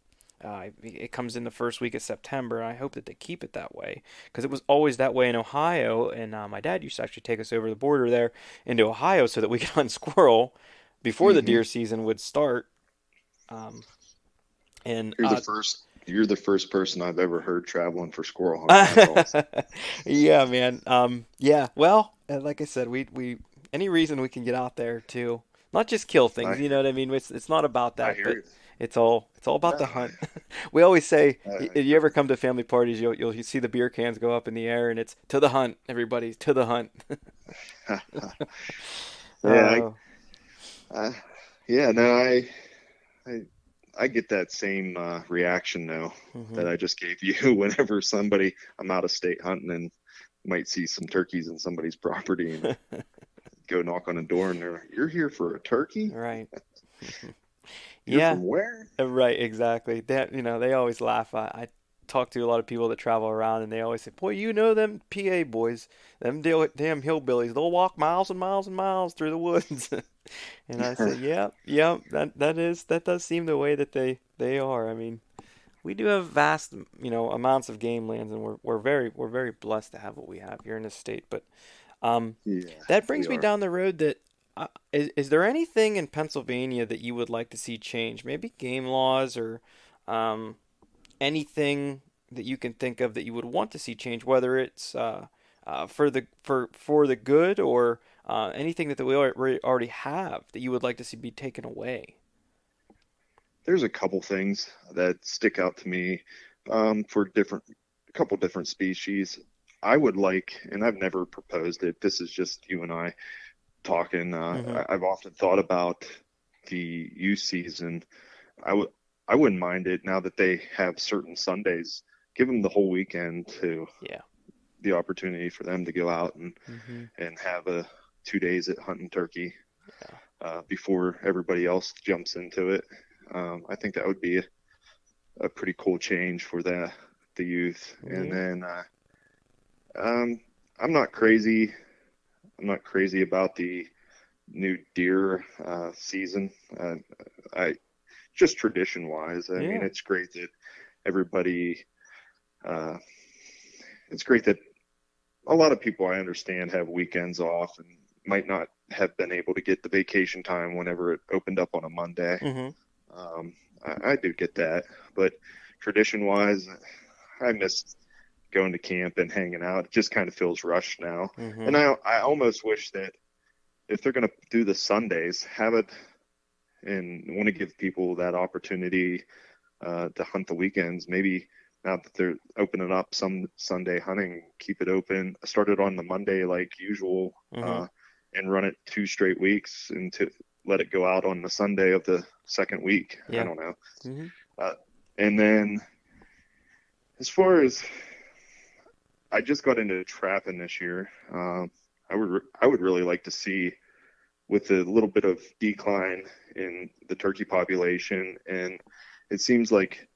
Speaker 3: It comes in the first week of September. I hope that they keep it that way because it was always that way in Ohio. And my dad used to actually take us over the border there into Ohio so that we could hunt squirrel before the
Speaker 2: Hmm.
Speaker 3: deer season would start. Um, and
Speaker 2: You're the first person I've ever heard traveling for squirrel hunting. That's awesome.
Speaker 3: yeah, man. Yeah. Well, like I said, we any reason we can get out there to not just kill
Speaker 2: I
Speaker 3: things. You know
Speaker 2: hear
Speaker 3: what I mean? It's not about
Speaker 2: I
Speaker 3: that,
Speaker 2: hear
Speaker 3: but
Speaker 2: you.
Speaker 3: it's all about
Speaker 2: No,
Speaker 3: the hunt. We always say,
Speaker 2: I
Speaker 3: if you ever come to family parties, you'll see the beer cans go up in the air, and it's to the hunt, everybody, to the hunt.
Speaker 2: yeah,
Speaker 3: Uh,
Speaker 2: I, yeah, no, I, I get that same reaction now
Speaker 3: hmm
Speaker 2: that I just gave you whenever I'm out of state hunting and might see some turkeys in somebody's property and go knock on a door and you're here for a turkey?
Speaker 3: Right.
Speaker 2: You're
Speaker 3: Yeah.
Speaker 2: from where?
Speaker 3: Right, exactly. They always laugh. I talk to a lot of people that travel around, and they always say, "Boy, you know them PA boys, them damn hillbillies. They'll walk miles and miles and miles through the woods." And I say, "Yeah, yeah, that does seem the way that they are. I mean, we do have vast, amounts of game lands, and we're very blessed to have what we have here in this state. But um,
Speaker 2: Yeah,
Speaker 3: that
Speaker 2: we
Speaker 3: brings me
Speaker 2: are.
Speaker 3: down the road that is there anything in Pennsylvania that you would like to see change? Maybe game laws or um, anything that you can think of that you would want to see change, whether it's for the good or anything that we already have that you would like to see be taken away.
Speaker 2: There's a couple things that stick out to me for a couple different species. I would like, and I've never proposed it. This is just you and I talking.
Speaker 3: Hmm
Speaker 2: I've often thought about the youth season. I would I wouldn't mind it now that they have certain Sundays. Give them the whole weekend to
Speaker 3: Yeah.
Speaker 2: the opportunity for them to go out
Speaker 3: hmm
Speaker 2: and have a 2 days at hunting turkey
Speaker 3: Yeah.
Speaker 2: before everybody else jumps into it. I think that would be a pretty cool change for the youth. And
Speaker 3: Yeah.
Speaker 2: then um, I'm not crazy. I'm not crazy about the new deer season. I just tradition wise. I mean,
Speaker 3: Yeah.
Speaker 2: it's great that everybody. Uh, it's great that a lot of people I understand have weekends off and might not have been able to get the vacation time whenever it opened up on a Monday.
Speaker 3: hmm
Speaker 2: Um, I do get that, but tradition wise, I miss going to camp and hanging out. It just kind of feels rushed now.
Speaker 3: hmm
Speaker 2: And I almost wish that if they're going to do the Sundays, have it and want to give people that opportunity to hunt the weekends. Maybe now that they're opening up some Sunday hunting, keep it open. Start it on the Monday like usual,
Speaker 3: hmm
Speaker 2: and run it 2 straight weeks and to let it go out on the Sunday of the second week. I
Speaker 3: Yeah.
Speaker 2: don't know.
Speaker 3: hmm
Speaker 2: Uh, and then as far as I just got into trapping this year, I would really like to see with a little bit of decline in the turkey population, and it seems like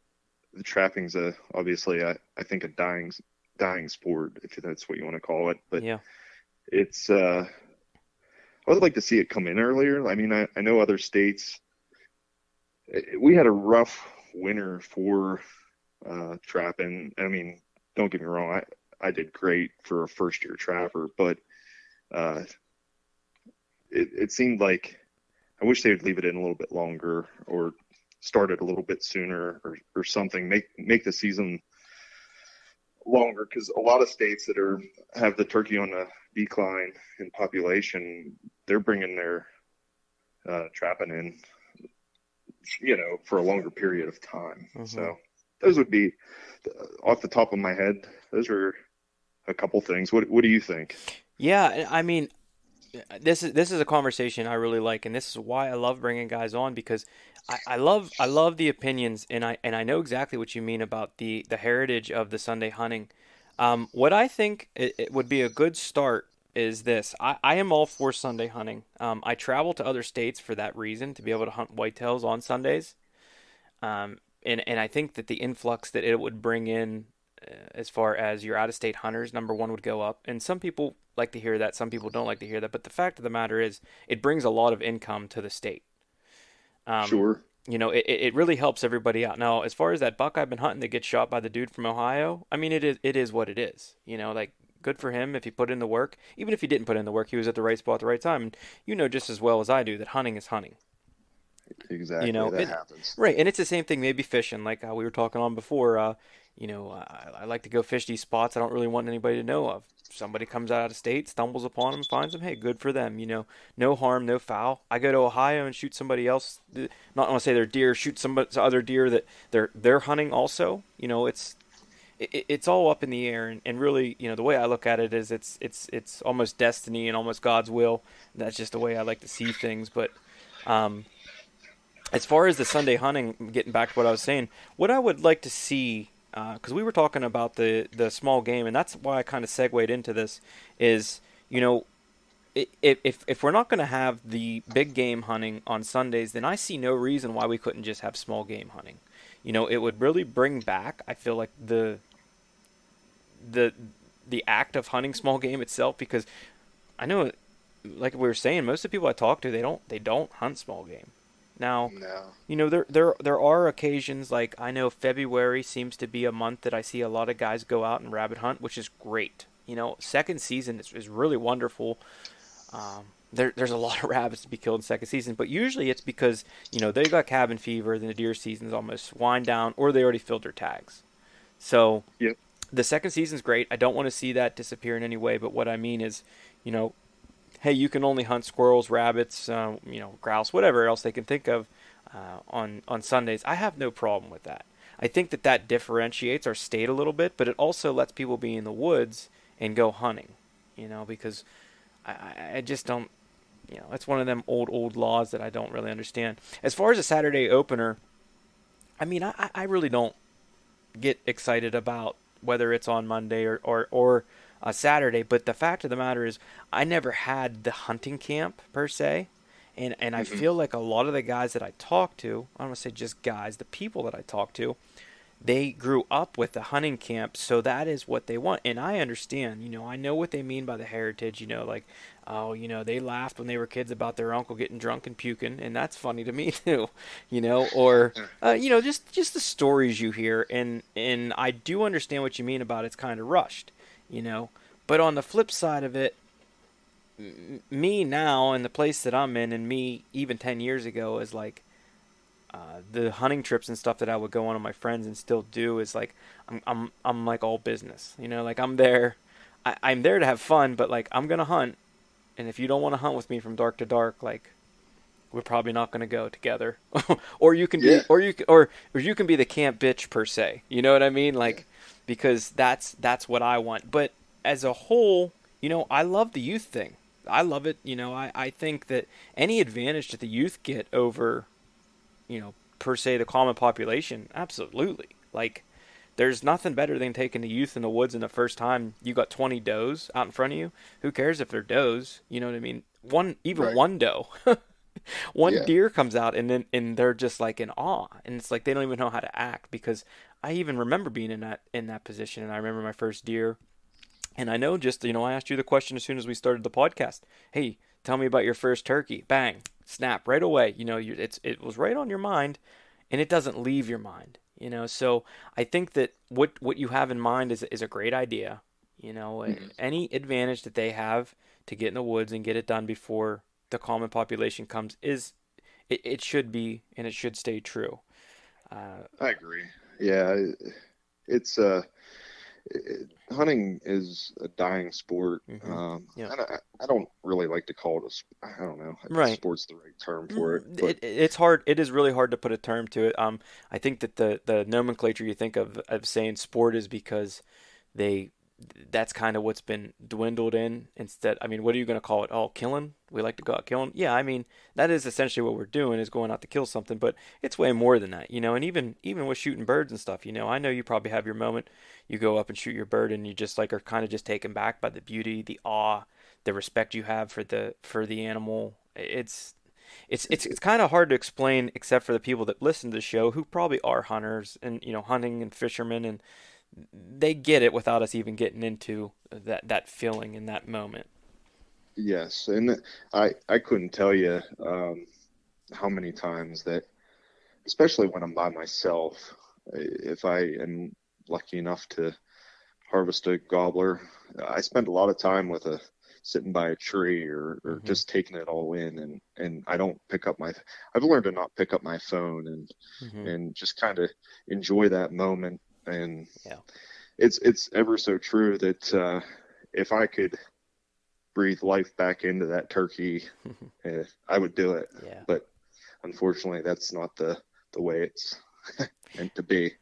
Speaker 2: the trapping's obviously I think a dying sport if that's what you want to call it, but
Speaker 3: Yeah.
Speaker 2: it's I would like to see it come in earlier. I mean, I know other states. We had a rough winter for trapping. I mean, don't get me wrong. I did great for a first year trapper, but uh, it seemed like I wish they would leave it in a little bit longer or start it a little bit sooner or something. Make the season longer because a lot of states that have the turkey on a decline in population, they're bringing their trapping in, for a longer period of time.
Speaker 3: hmm
Speaker 2: So those would be off the top of my head. Those are a couple things. What do you think?
Speaker 3: Yeah. I mean, this is a conversation I really like, and this is why I love bringing guys on because I love the opinions, and I know exactly what you mean about the heritage of the Sunday hunting. What I think it would be a good start is this. I am all for Sunday hunting. I travel to other states for that reason, to be able to hunt whitetails on Sundays. And I think that the influx that it would bring in, as far as your out of state hunters, number one, would go up. And some people like to hear that, some people don't like to hear that. But the fact of the matter is, it brings a lot of income to the state. Um,
Speaker 2: Sure.
Speaker 3: it really helps everybody out. Now, as far as that buck I've been hunting that gets shot by the dude from Ohio, I mean, it is what it is. Like, good for him if he put in the work. Even if he didn't put in the work, he was at the right spot at the right time. And you know just as well as I do that hunting is hunting.
Speaker 2: Exactly. That
Speaker 3: It
Speaker 2: happens.
Speaker 3: right, and it's the same thing. Maybe fishing, like we were talking on before. I like to go fish these spots I don't really want anybody to know of. Somebody comes out of state, stumbles upon them, finds them. Hey, good for them. No harm, no foul. I go to Ohio and shoot somebody else. Not want to say they're deer. Shoot some other deer that they're hunting also. It's all up in the air, and really, the way I look at it is it's almost destiny and almost God's will. That's just the way I like to see things. But as far as the Sunday hunting, getting back to what I was saying, what I would like to see, because we were talking about the small game, and that's why I kind of segued into this, is, if we're not going to have the big game hunting on Sundays, then I see no reason why we couldn't just have small game hunting. It would really bring back, I feel like, the act of hunting small game itself, because I know, like we were saying, most of the people I talk to, they don't hunt small game. Now,
Speaker 2: No.
Speaker 3: there are occasions, like I know February seems to be a month that I see a lot of guys go out and rabbit hunt, which is great. Second season is really wonderful. There's a lot of rabbits to be killed in second season, but usually it's because they got cabin fever, then the deer season's almost wind down, or they already filled their tags. So
Speaker 2: Yep.
Speaker 3: the second season's great. I don't want to see that disappear in any way, but what I mean is, hey, you can only hunt squirrels, rabbits, grouse, whatever else they can think of on Sundays. I have no problem with that. I think that differentiates our state a little bit, but it also lets people be in the woods and go hunting, because I just don't, it's one of them old laws that I don't really understand. As far as a Saturday opener, I mean, I really don't get excited about whether it's on Monday or Saturday, but the fact of the matter is, I never had the hunting camp per se, and I
Speaker 2: Hmm.
Speaker 3: feel like a lot of the guys that I talk to, I don't want to say just guys, the people that I talk to, they grew up with the hunting camp, so that is what they want. And I understand, I know what they mean by the heritage, like, oh, they laughed when they were kids about their uncle getting drunk and puking, and that's funny to me too, or just the stories you hear, and I do understand what you mean about it's kind of rushed, you know. But on the flip side of it, me now and the place that I'm in, and me even 10 years ago, is like, the hunting trips and stuff that I would go on with my friends and still do, is like, I'm like all business, like I'm there, I'm there to have fun, but like I'm gonna hunt, and if you don't want to hunt with me from dark to dark, like, we're probably not gonna go together. Or you can
Speaker 2: Yeah.
Speaker 3: be, or you can be the camp bitch per se, you know what I mean,
Speaker 2: Yeah.
Speaker 3: like, because that's what I want. But as a whole, I love the youth thing. I love it. I think that any advantage that the youth get over, per se, the common population, absolutely. Like, there's nothing better than taking the youth in the woods, and the first time you got 20 does out in front of you. Who cares if they're does? You know what I mean? Even
Speaker 2: Right.
Speaker 3: one doe, one
Speaker 2: Yeah.
Speaker 3: deer comes out, and they're just like in awe, and it's like they don't even know how to act, because I even remember being in that position, and I remember my first deer, and I know, just, I asked you the question as soon as we started the podcast. Hey, tell me about your first turkey. Bang, snap, right away. It was right on your mind, and it doesn't leave your mind. So I think that what you have in mind is a great idea.
Speaker 2: Hmm.
Speaker 3: Any advantage that they have to get in the woods and get it done before the common population comes, it should be, and it should stay true. Uh,
Speaker 2: I agree. Yeah. It's hunting is a dying sport.
Speaker 3: hmm Yeah.
Speaker 2: I don't really like to call it I don't know if
Speaker 3: Right.
Speaker 2: sport's the right term for it, but
Speaker 3: It's hard. It is really hard to put a term to it. I think that the nomenclature you think of saying sport is because they that's kind of what's been dwindled in. Instead, I mean, what are you going to call it? Oh, killing. We like to go out killing. Yeah, I mean, that is essentially what we're doing, is going out to kill something. But it's way more than that. And even with shooting birds and stuff. I know you probably have your moment. You go up and shoot your bird, and you just like are kind of just taken back by the beauty, the awe, the respect you have for the animal. It's kind of hard to explain, except for the people that listen to the show who probably are hunters and hunting and fishermen, and they get it without us even getting into that feeling in that moment.
Speaker 2: Yes, and I couldn't tell you how many times that, especially when I'm by myself, if I am lucky enough to harvest a gobbler, I spend a lot of time with a sitting by a tree or
Speaker 3: Hmm.
Speaker 2: just taking it all in, and I don't pick up my I've learned to not pick up my phone
Speaker 3: Hmm.
Speaker 2: and just kind of enjoy that moment. And
Speaker 3: Yeah.
Speaker 2: it's ever so true that if I could breathe life back into that turkey, I would do it.
Speaker 3: Yeah.
Speaker 2: But unfortunately, that's not the way it's meant to be.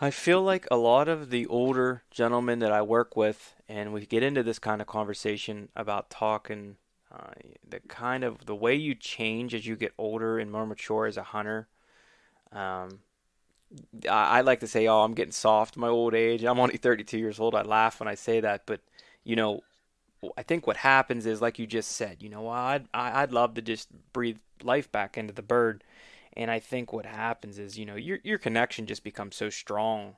Speaker 3: I feel like a lot of the older gentlemen that I work with, and we get into this kind of conversation about talking, uh, the kind of the way you change as you get older and more mature as a hunter. Um, I like to say, "Oh, I'm getting soft in my old age." I'm only 32 years old. I laugh when I say that, but you know, I think what happens is, like you just said, I'd love to just breathe life back into the bird, and I think what happens is, your connection just becomes so strong,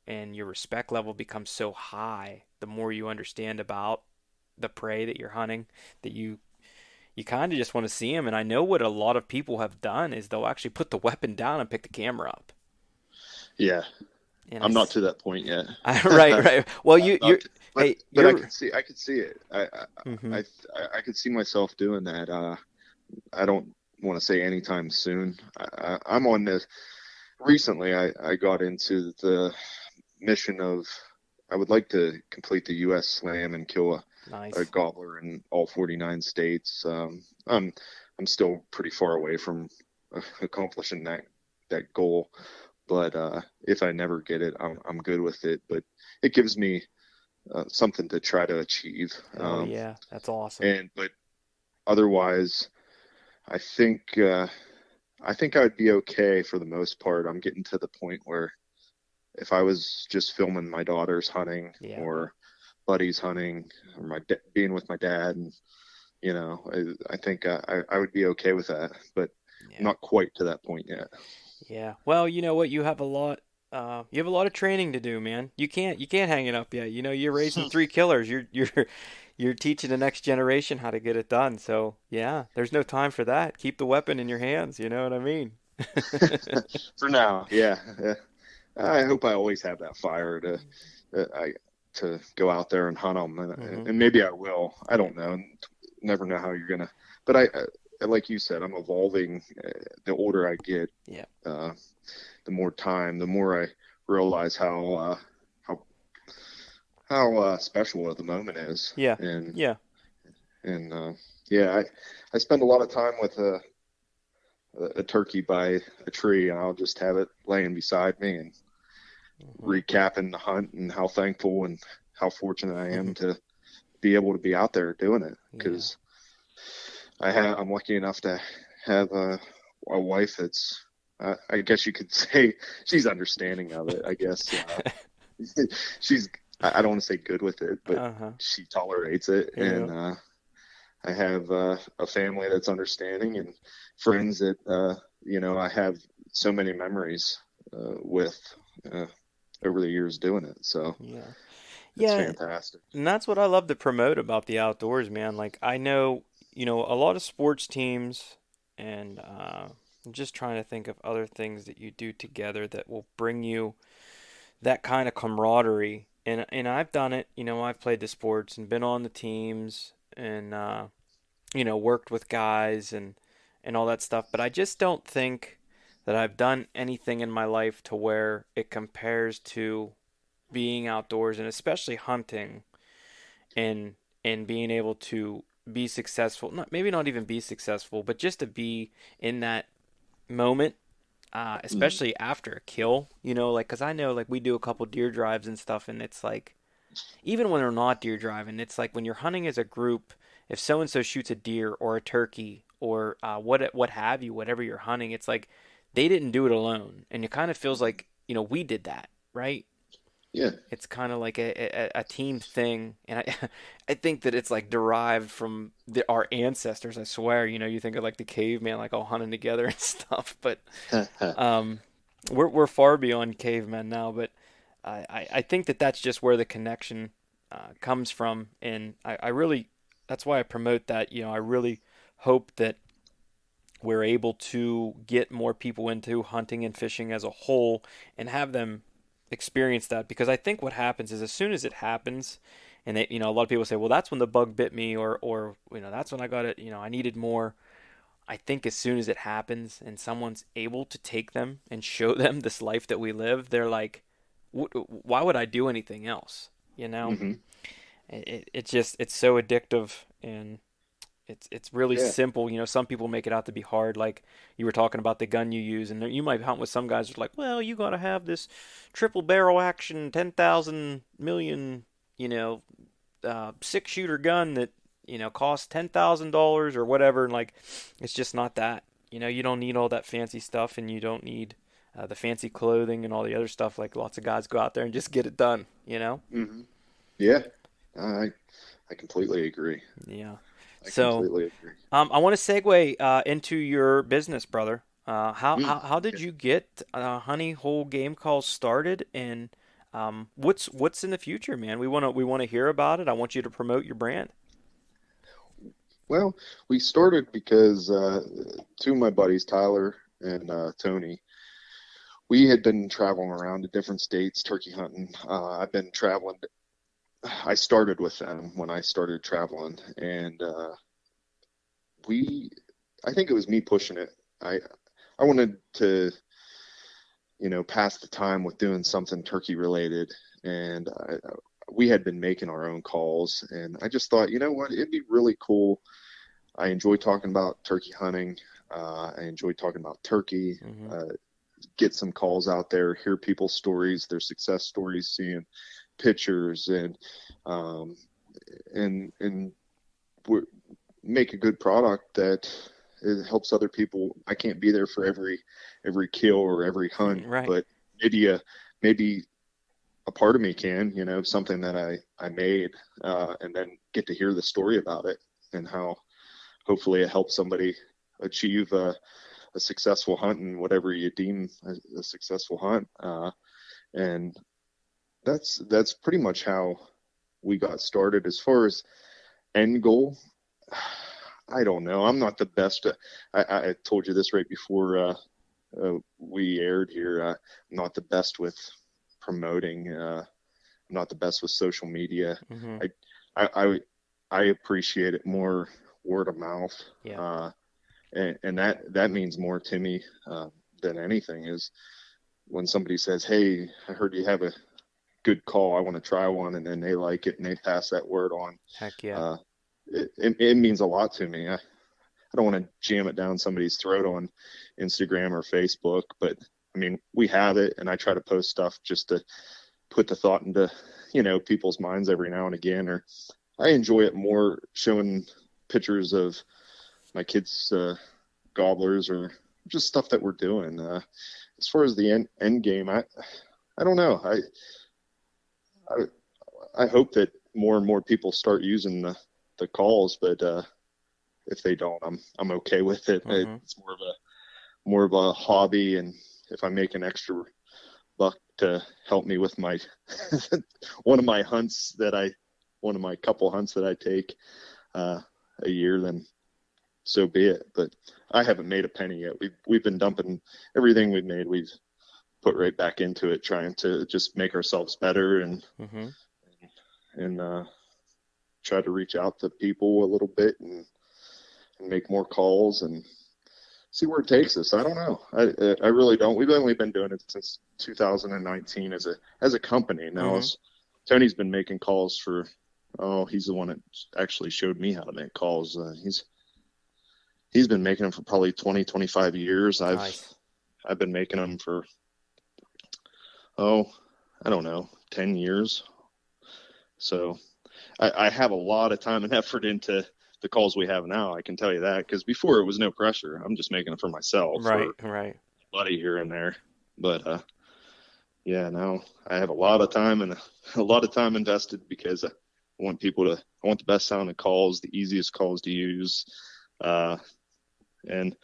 Speaker 3: and your respect level becomes so high. The more you understand about the prey that you're hunting, that you kind of just want to see them. And I know what a lot of people have done is they'll actually put the weapon down and pick the camera up.
Speaker 2: Yeah,
Speaker 3: And
Speaker 2: I'm not to that point yet.
Speaker 3: right, right. Well,
Speaker 2: I'm
Speaker 3: you're,
Speaker 2: not,
Speaker 3: hey,
Speaker 2: but I
Speaker 3: you're.
Speaker 2: could see it.
Speaker 3: Hmm.
Speaker 2: I I could see myself doing that. I don't want to say anytime soon. I'm on this recently. I got into the mission of I would like to complete the U.S. Slam and kill a
Speaker 3: Nice.
Speaker 2: gobbler in all 49 states. I'm still pretty far away from accomplishing that goal, but if I never get it, I'm good with it. But it gives me something to try to achieve.
Speaker 3: Hell yeah, that's awesome.
Speaker 2: And but otherwise, I think I think I'd be okay for the most part. I'm getting to the point where if I was just filming my daughters hunting
Speaker 3: Yeah,
Speaker 2: or buddies hunting or being with my dad, and I think I would be okay with that, but
Speaker 3: yeah,
Speaker 2: not quite to that point yet.
Speaker 3: yeah. Well, you know what? You have a lot of training to do, man. You can't hang it up yet. You're raising three killers. You're teaching the next generation how to get it done. So yeah, there's no time for that. Keep the weapon in your hands. You know what I mean?
Speaker 2: For now, yeah, yeah. I hope I always have that fire to go out there and hunt them,
Speaker 3: Hmm.
Speaker 2: and maybe I will. I
Speaker 3: Yeah,
Speaker 2: don't know. Never know how you're gonna. But like you said, I'm evolving. The older I get,
Speaker 3: yeah,
Speaker 2: uh, the more time, the more I realize how special the moment is,
Speaker 3: yeah,
Speaker 2: and
Speaker 3: yeah.
Speaker 2: and yeah, I spend a lot of time with a turkey by a tree, and I'll just have it laying beside me and
Speaker 3: Hmm.
Speaker 2: recapping the hunt and how thankful and how fortunate I am to be able to be out there doing it
Speaker 3: Yeah.
Speaker 2: because I'm lucky enough to have a wife that's I guess you could say she's understanding of it. I guess she's I don't want to say good with it, but
Speaker 3: Uh-huh.
Speaker 2: she tolerates it,
Speaker 3: Yeah.
Speaker 2: and I have a family that's understanding and friends that I have so many memories with uh, over the years doing it. So
Speaker 3: Yeah.
Speaker 2: it's
Speaker 3: Yeah,
Speaker 2: fantastic.
Speaker 3: and that's what I love to promote about the outdoors, man. Like I know, a lot of sports teams, and I'm just trying to think of other things that you do together that will bring you that kind of camaraderie. And I've done it. I've played the sports and been on the teams and worked with guys and all that stuff. But I just don't think that I've done anything in my life to where it compares to being outdoors and especially hunting and being able to be successful, not maybe not even be successful, but just to be in that moment,
Speaker 2: Mm.
Speaker 3: especially after a kill, like because I know like we do a couple deer drives and stuff, and it's like even when they're not deer driving, it's like when you're hunting as a group, if so and so shoots a deer or a turkey or what have you, whatever you're hunting, it's like they didn't do it alone, and it kind of feels like we did that, right?
Speaker 2: Yeah.
Speaker 3: It's kind of like a team thing, and I think that it's like derived from our ancestors. I swear, you think of like the caveman, like all hunting together and stuff, but um, we're far beyond cavemen now. But I think that that's just where the connection comes from, and I really that's why I promote that. I really hope that we're able to get more people into hunting and fishing as a whole and have them experience that, because I think what happens is as soon as it happens and a lot of people say, well, that's when the bug bit me, or that's when I got it, I needed more. I think as soon as it happens and someone's able to take them and show them this life that we live, they're like, why would I do anything else?
Speaker 2: Hmm.
Speaker 3: It's so addictive, and it's really
Speaker 2: Yeah.
Speaker 3: simple. Some people make it out to be hard, like you were talking about the gun you use, and you might hunt with some guys who's like, well, you got to have this triple barrel action 10,000 million, 6 shooter gun that costs $10,000 or whatever, and like it's just not that. You don't need all that fancy stuff, and you don't need the fancy clothing and all the other stuff. Like lots of guys go out there and just get it done.
Speaker 2: Hmm. Yeah. I I completely agree.
Speaker 3: Yeah.
Speaker 2: I
Speaker 3: So.
Speaker 2: completely agree.
Speaker 3: I want to segue into your business, brother. How,
Speaker 2: Mm.
Speaker 3: how how did
Speaker 2: Yeah.
Speaker 3: you get Honey Hole Game Calls started, and what's in the future, man? We want to hear about it. I want you to promote your brand.
Speaker 2: Well, we started because two of my buddies, Tyler and Tony, we had been traveling around to different states turkey hunting. I've been traveling. I started with them when I started traveling, and we, I think it was me pushing it. I wanted to, pass the time with doing something turkey related, and we had been making our own calls, and I just thought, you know what, it'd be really cool. I enjoy talking about turkey hunting. I enjoy talking about turkey.
Speaker 3: Hmm.
Speaker 2: Uh, get some calls out there, hear people's stories, their success stories, seeing pictures, um, and we make a good product that it helps other people. I can't be there for every kill or every hunt,
Speaker 3: Right.
Speaker 2: but maybe a part of me can, something that I made, and then get to hear the story about it and how hopefully it helps somebody achieve a successful hunt and whatever you deem a successful hunt. And that's pretty much how we got started. As far as end goal, I don't know. I'm not the best. I told you this right before we aired here. I'm not the best with promoting. I'm not the best with social media.
Speaker 3: Hmm.
Speaker 2: I I I appreciate it more word of mouth,
Speaker 3: Yeah.
Speaker 2: uh, and that means more to me than anything. Is when somebody says, "Hey, I heard you have a good call. I want to try one," and then they like it and they pass that word on.
Speaker 3: Heck yeah.
Speaker 2: Uh, it means a lot to me. I don't want to jam it down somebody's throat on Instagram or Facebook, but I mean, we have it, and I try to post stuff just to put the thought into, people's minds every now and again. Or I enjoy it more showing pictures of my kids' gobblers or just stuff that we're doing. As far as the end game, I don't know. I I hope that more and more people start using the calls, but if they don't, I'm okay with it.
Speaker 3: Hmm.
Speaker 2: It's more of a hobby, and if I make an extra buck to help me with my one of my hunts that I one of my couple hunts that I take uh, a year, then so be it. But I haven't made a penny yet. We've been dumping everything we've made. We've put right back into it, trying to just make ourselves better
Speaker 3: Hmm.
Speaker 2: and try to reach out to people a little bit and make more calls and see where it takes us. I don't know. I really don't. We've only been doing it since 2019 as a company. Now
Speaker 3: Hmm.
Speaker 2: Tony's been making calls for. Oh, he's the one that actually showed me how to make calls. He's been making them for probably 20, 25 years.
Speaker 3: Nice.
Speaker 2: I've been making them for, oh, I don't know, 10 years. So I have a lot of time and effort into the calls we have now. I can tell you that, because before it was no pressure. I'm just making it for myself
Speaker 3: Right.
Speaker 2: or
Speaker 3: Right.
Speaker 2: a buddy here and there. But yeah, now I have a lot of time and a lot of time invested because I want the best sounding calls, the easiest calls to use. Uh, and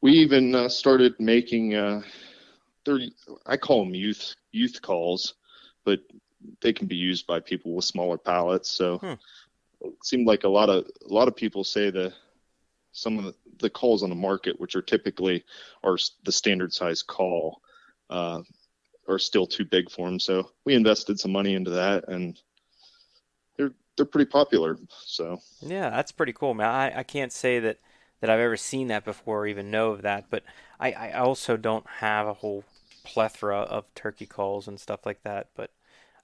Speaker 2: we even started making 30, I call them youth calls, but they can be used by people with smaller palettes. So
Speaker 3: Hmm.
Speaker 2: it seemed like a lot of people say some of the calls on the market, which are typically are the standard size call, uh, are still too big for them. So we invested some money into that, and they're pretty popular. So
Speaker 3: Yeah, that's pretty cool, man. I can't say that I've ever seen that before or even know of that, but I also don't have a whole plethora of turkey calls and stuff like that. But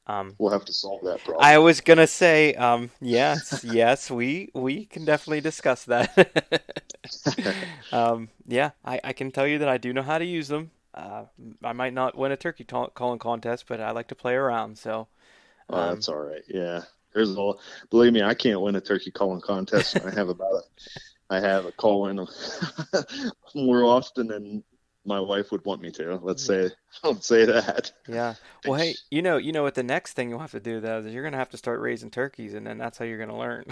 Speaker 3: um,
Speaker 2: we'll have to solve that
Speaker 3: I
Speaker 2: problem.
Speaker 3: was gonna say, yes, yes, we can definitely discuss that. Yeah, I can tell you that I do know how to use them. I might not win a turkey calling contest, but I like to play around. So,
Speaker 2: Oh,
Speaker 3: um,
Speaker 2: that's all right. Yeah. Believe me, I can't win a turkey calling contest. I have a call in more often than my wife would want me to.
Speaker 3: yeah.
Speaker 2: Let's say that.
Speaker 3: Yeah.
Speaker 2: I
Speaker 3: Well,
Speaker 2: think
Speaker 3: hey, you know what the next thing you'll have to do though is you're gonna have to start raising turkeys, and then that's how you're gonna learn.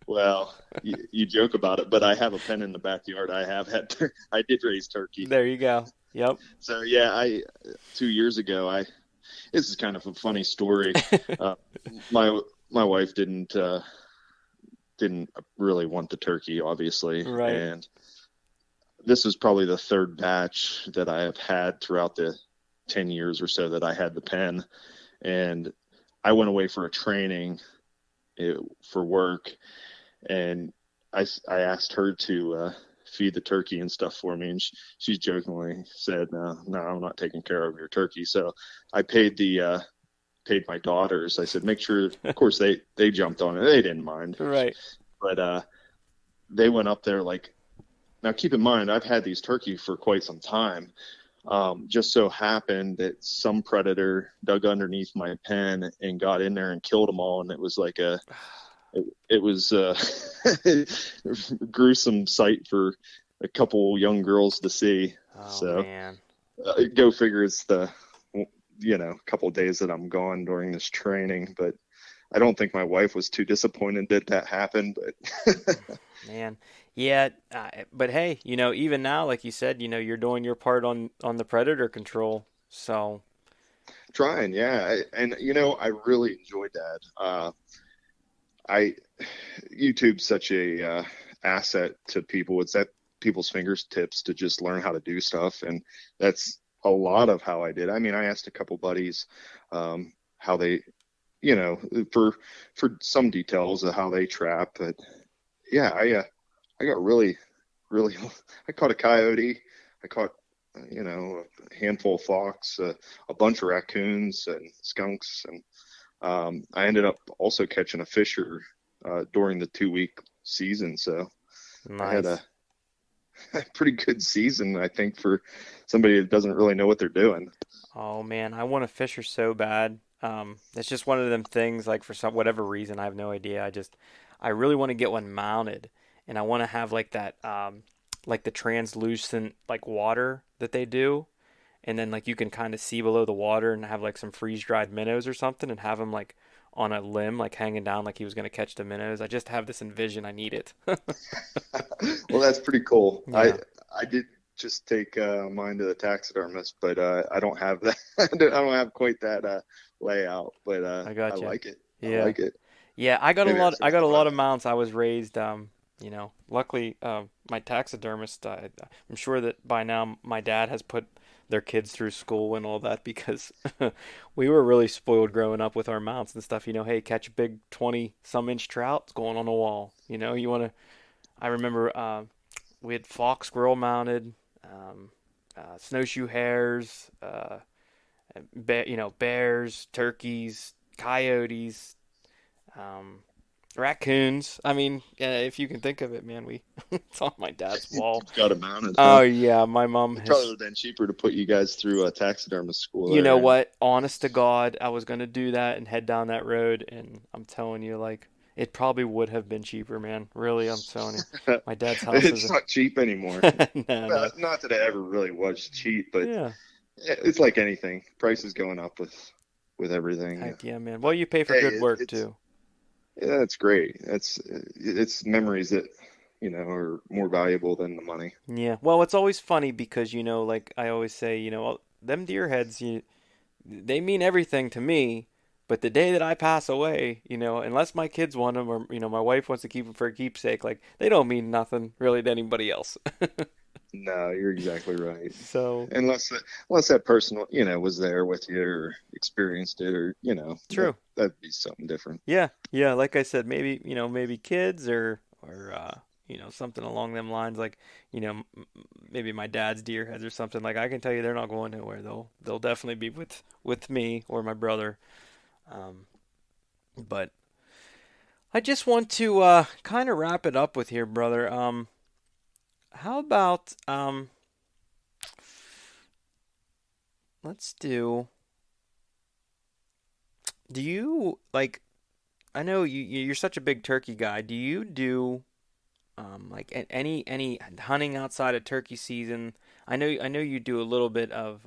Speaker 2: well, you joke about it, but I have a pen in the backyard. I did raise turkey.
Speaker 3: There you go. Yep.
Speaker 2: So yeah, 2 years ago, this is kind of a funny story. Uh, my my wife didn't really want the turkey, obviously,
Speaker 3: Right.
Speaker 2: and this is probably the third batch that I have had throughout the 10 years or so that I had the pen. And I went away for a training for work, and I asked her to feed the turkey and stuff for me. And she jokingly said, no, I'm not taking care of your turkey. So I paid my daughters. I said, make sure, of course, they jumped on it. They didn't mind.
Speaker 3: Right.
Speaker 2: But they went up there like, now keep in mind, I've had these turkey for quite some time. Just so happened that some predator dug underneath my pen and got in there and killed them all, and it was like it was a gruesome sight for a couple young girls to see.
Speaker 3: Oh
Speaker 2: So
Speaker 3: man.
Speaker 2: go figure, it's the couple of days that I'm gone during this training, but I don't think my wife was too disappointed that happened. But
Speaker 3: Man. Yeah, but hey, even now, like you said, you're doing your part on the predator control. So,
Speaker 2: trying, yeah. And I really enjoyed that. I YouTube's such a asset to people. It's at people's fingertips to just learn how to do stuff, and that's a lot of how I did. I mean, I asked a couple buddies how they, you know, for some details of how they trap, but yeah, I got really I caught a coyote, I caught a handful of fox, a bunch of raccoons and skunks, and I ended up also catching a fisher during the 2 week season. So I had
Speaker 3: nice.
Speaker 2: a pretty good season, I think, for somebody that doesn't really know what they're doing.
Speaker 3: Oh man, I want to fisher so bad. It's just one of them things. Like for some whatever reason, I have no idea. I really want to get one mounted, and I want to have like that, like the translucent like water that they do, and then like you can kind of see below the water and have like some freeze dried minnows or something, and have them like on a limb, like hanging down, like he was gonna catch the minnows. I just have this envision. I need it.
Speaker 2: Well, that's pretty cool. I
Speaker 3: Yeah,
Speaker 2: I did just take mine to the taxidermist, but I don't have that. I don't have quite that layout, but
Speaker 3: I
Speaker 2: I
Speaker 3: gotcha.
Speaker 2: like it. I
Speaker 3: Yeah.
Speaker 2: like it.
Speaker 3: Yeah,
Speaker 2: Maybe that's
Speaker 3: I
Speaker 2: next
Speaker 3: got a
Speaker 2: time.
Speaker 3: lot of mounts. I was raised, luckily, my taxidermist, I'm sure that by now my dad has put their kids through school and all that because we were really spoiled growing up with our mounts and stuff. Hey, catch a big 20 some inch trout, it's going on the wall. I remember, we had fox squirrel mounted, snowshoe hares, bears, turkeys, coyotes, um, raccoons. I mean, yeah, if you can think of it, man, it's on my dad's wall.
Speaker 2: You've got it mounted,
Speaker 3: Oh
Speaker 2: huh?
Speaker 3: yeah, my mom
Speaker 2: It probably
Speaker 3: has.
Speaker 2: would have been cheaper to put you guys through a taxidermist school
Speaker 3: You know
Speaker 2: there.
Speaker 3: what? Honest to God, I was gonna do that and head down that road, and I'm telling you, like, it probably would have been cheaper, man. Really, I'm telling you. My dad's house is
Speaker 2: It's not cheap anymore.
Speaker 3: no,
Speaker 2: Well,
Speaker 3: no.
Speaker 2: not that it ever really was cheap, but
Speaker 3: Yeah,
Speaker 2: It's like anything. Price is going up with everything.
Speaker 3: Heck yeah, man. Well, you pay for
Speaker 2: Hey,
Speaker 3: good work
Speaker 2: it's
Speaker 3: too.
Speaker 2: yeah, it's great. It's memories that are more valuable than the money.
Speaker 3: Yeah. Well, it's always funny because, like I always say, them deer heads, they mean everything to me. But the day that I pass away, unless my kids want them or, my wife wants to keep them for a keepsake, like they don't mean nothing really to anybody else.
Speaker 2: No, you're exactly right.
Speaker 3: So,
Speaker 2: Unless that person, was there with you or experienced it or,
Speaker 3: true.
Speaker 2: that'd be something different.
Speaker 3: Yeah. Yeah. Like I said, maybe, maybe kids or, something along them lines, like, maybe my dad's deer heads or something. Like I can tell you they're not going nowhere. They'll definitely be with me or my brother. Um, but I just want to kind of wrap it up with here, brother. How about let's do you like I know you're such a big turkey guy. Do you do like any hunting outside of turkey season? I know you do a little bit of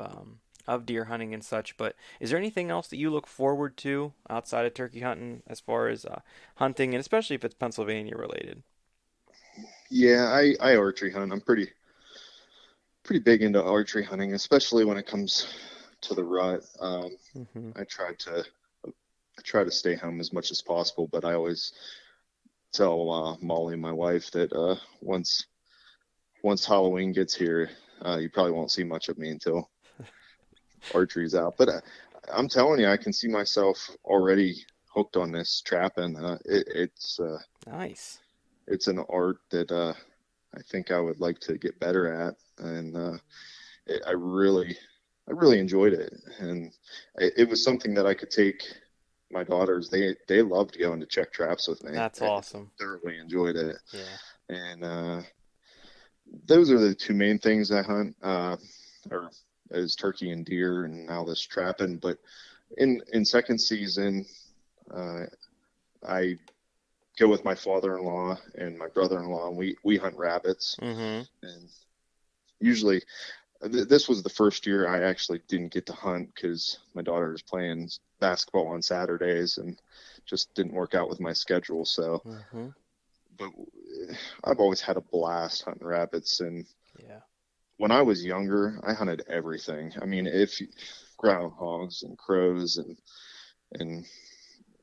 Speaker 3: deer hunting and such, but is there anything else that you look forward to outside of turkey hunting as far as hunting, and especially if it's Pennsylvania related?
Speaker 2: Yeah, I archery hunt. I'm pretty big into archery hunting, especially when it comes to the rut.
Speaker 3: Hmm.
Speaker 2: I try to I try to stay home as much as possible, but I always tell Molly, my wife, that once Halloween gets here, you probably won't see much of me until archery's out. But I'm telling you, I can see myself already hooked on this trapping.
Speaker 3: Nice.
Speaker 2: It's an art that I think I would like to get better at, and I really enjoyed it, and it was something that I could take my daughters. They loved going to check traps with me.
Speaker 3: That's
Speaker 2: They
Speaker 3: awesome.
Speaker 2: thoroughly enjoyed it,
Speaker 3: Yeah.
Speaker 2: and those are the two main things I hunt, or is turkey and deer, and now this trapping. But in second season, uh, I go with my father-in-law and my brother-in-law, and we hunt rabbits.
Speaker 3: Hmm.
Speaker 2: And usually, this was the first year I actually didn't get to hunt because my daughter was playing basketball on Saturdays and just didn't work out with my schedule. So,
Speaker 3: Hmm.
Speaker 2: but I've always had a blast hunting rabbits. And
Speaker 3: Yeah.
Speaker 2: when I was younger, I hunted everything. I mean, if groundhogs and crows and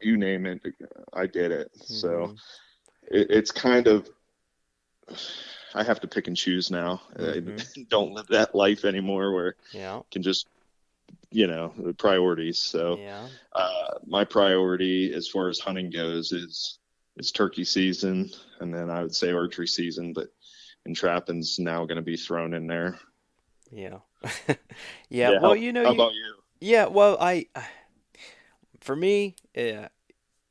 Speaker 2: you name it, I did it. So
Speaker 3: Hmm.
Speaker 2: it's kind of, I have to pick and choose now. I
Speaker 3: Hmm.
Speaker 2: don't live that life anymore where I
Speaker 3: Yeah.
Speaker 2: can just, the priorities. So
Speaker 3: Yeah.
Speaker 2: my priority as far as hunting goes is turkey season, and then I would say archery season, but and trapping's now going to be thrown in there.
Speaker 3: Yeah. Yeah.
Speaker 2: Yeah.
Speaker 3: Well,
Speaker 2: How about you?
Speaker 3: yeah, well, for me, yeah,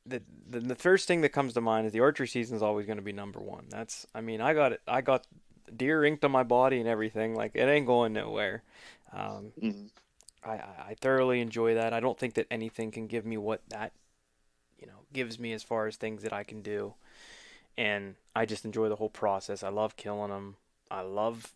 Speaker 3: the first thing that comes to mind is the archery season is always going to be number one. I mean, I got it. I got deer inked on my body and everything. Like it ain't going nowhere. Um,
Speaker 2: Hmm.
Speaker 3: I thoroughly enjoy that. I don't think that anything can give me what that, gives me as far as things that I can do. And I just enjoy the whole process. I love killing them. I love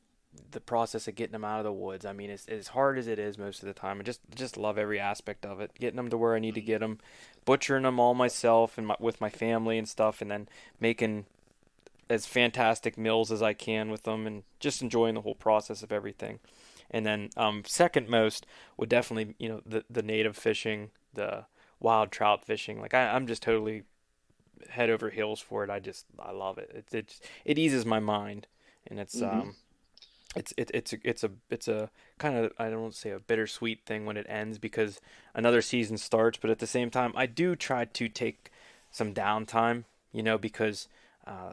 Speaker 3: the process of getting them out of the woods. I mean, it's as hard as it is most of the time. I just love every aspect of it. Getting them to where I need to get them, butchering them all myself and with my family and stuff, and then making as fantastic meals as I can with them, and just enjoying the whole process of everything. And then second most would definitely the native fishing, the wild trout fishing. Like I'm just totally head over heels for it. I love it. It eases my mind, and
Speaker 2: Hmm.
Speaker 3: it's a kind of, I don't want to say a bittersweet thing when it ends because another season starts, but at the same time I do try to take some downtime, because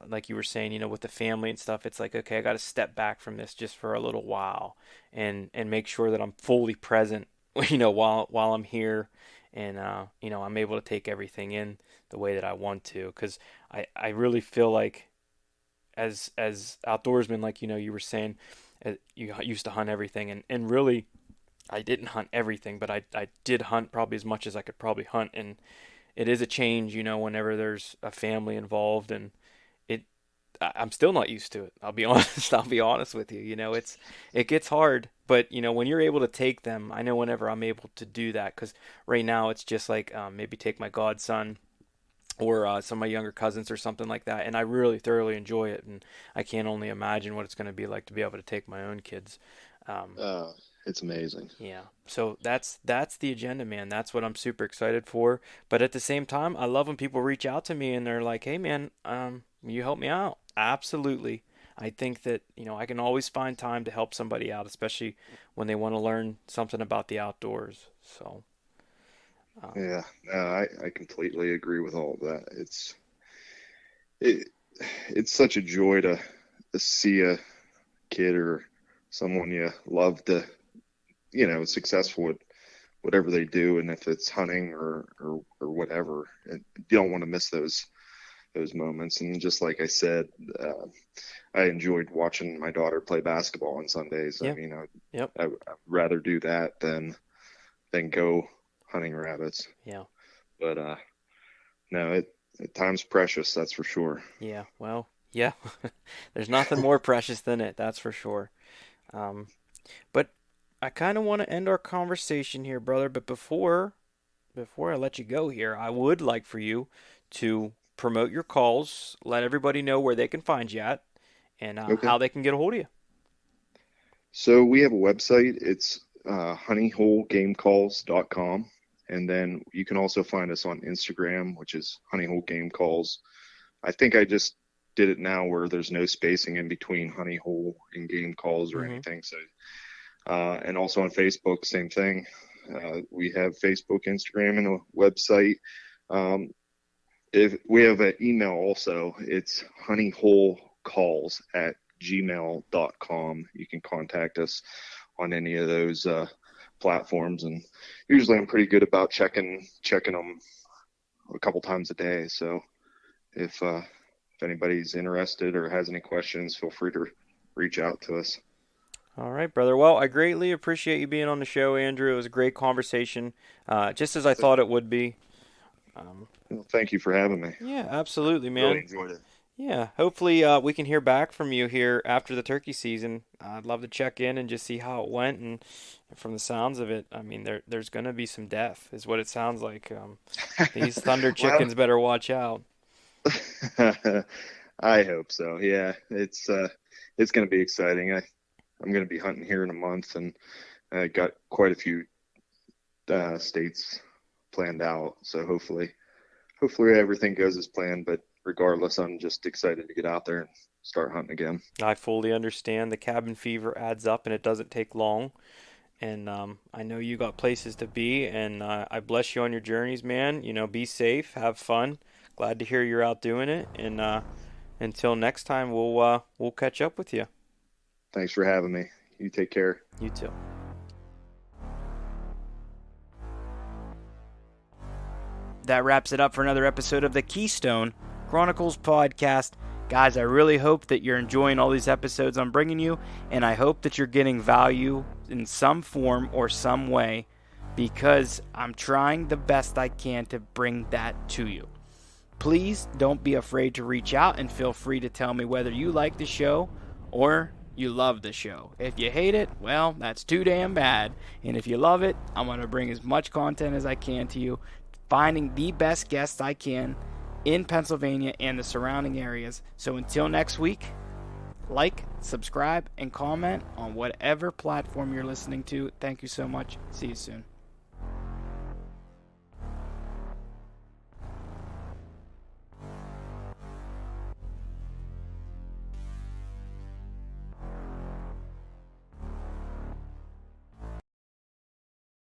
Speaker 3: like you were saying, with the family and stuff, it's like, okay, I got to step back from this just for a little while and make sure that I'm fully present, while I'm here, and I'm able to take everything in the way that I want to, because I really feel like as outdoorsmen, like you were saying, you used to hunt everything, and really I didn't hunt everything, but I did hunt probably as much as I could probably hunt, and it is a change, whenever there's a family involved, and I'm still not used to it. I'll be honest. I'll be honest with you. It gets hard, But, when you're able to take them, I know whenever I'm able to do that, because right now it's just like maybe take my godson or some of my younger cousins or something like that, and I really thoroughly enjoy it, and I can't only imagine what it's going to be like to be able to take my own kids. Um,
Speaker 2: It's amazing.
Speaker 3: yeah, so that's the agenda, man. That's what I'm super excited for. But at the same time, I love when people reach out to me and they're like, "Hey, man, you help me out." Absolutely. I think that, I can always find time to help somebody out, especially when they want to learn something about the outdoors. So, um,
Speaker 2: Yeah, no, I completely agree with all of that. It it's such a joy to see a kid or someone you love to, successful at whatever they do, and if it's hunting or whatever, and you don't want to miss those moments. And just like I said, I enjoyed watching my daughter play basketball on Sundays. I
Speaker 3: yeah,
Speaker 2: mean,
Speaker 3: yep,
Speaker 2: I'd rather do that than go hunting rabbits.
Speaker 3: yeah,
Speaker 2: But no, time's precious, that's for sure.
Speaker 3: yeah. Well, yeah. There's nothing more precious than it, that's for sure. Um, but I kind of want to end our conversation here, brother. But before I let you go here, I would like for you to promote your calls, let everybody know where they can find you at, and
Speaker 2: Okay.
Speaker 3: how they can get a hold of you.
Speaker 2: So we have a website. It's honeyholegamecalls.com. And then you can also find us on Instagram, which is honeyhole game calls. I think I just did it now where there's no spacing in between honeyhole and game calls or
Speaker 3: Hmm.
Speaker 2: anything. So, and also on Facebook, same thing. We have Facebook, Instagram, and a website. Um, if we have an email also, it's honeyholecalls@gmail.com. You can contact us on any of those platforms, and usually I'm pretty good about checking them a couple times a day. So if anybody's interested or has any questions, feel free to reach out to us.
Speaker 3: All right, brother. Well, I greatly appreciate you being on the show, Andrew. It was a great conversation, just as I thought it would be. Um,
Speaker 2: Well, thank you for having me.
Speaker 3: yeah, absolutely,
Speaker 2: Really
Speaker 3: man.
Speaker 2: enjoyed it.
Speaker 3: Yeah, hopefully we can hear back from you here after the turkey season. I'd love to check in and just see how it went. And from the sounds of it, I mean, there's going to be some death, is what it sounds like. These thunder
Speaker 2: Well,
Speaker 3: chickens better watch out.
Speaker 2: I hope so. Yeah, it's going to be exciting. I'm going to be hunting here in a month, and I got quite a few states planned out. So hopefully everything goes as planned. But regardless, I'm just excited to get out there and start hunting again.
Speaker 3: I fully understand the cabin fever adds up and it doesn't take long. And I know you got places to be, and I bless you on your journeys, man. Be safe, have fun. Glad to hear you're out doing it. And until next time, we'll catch up with you.
Speaker 2: Thanks for having me. You take care.
Speaker 3: You too. That wraps it up for another episode of the Keystone Chronicles podcast. Guys, I really hope that you're enjoying all these episodes I'm bringing you, and I hope that you're getting value in some form or some way, because I'm trying the best I can to bring that to you. Please don't be afraid to reach out, and feel free to tell me whether you like the show or you love the show. If you hate it, well, that's too damn bad. And if you love it, I'm going to bring as much content as I can to you, finding the best guests I can in Pennsylvania and the surrounding areas. So until next week, like, subscribe, and comment on whatever platform you're listening to. Thank you so much. See you soon.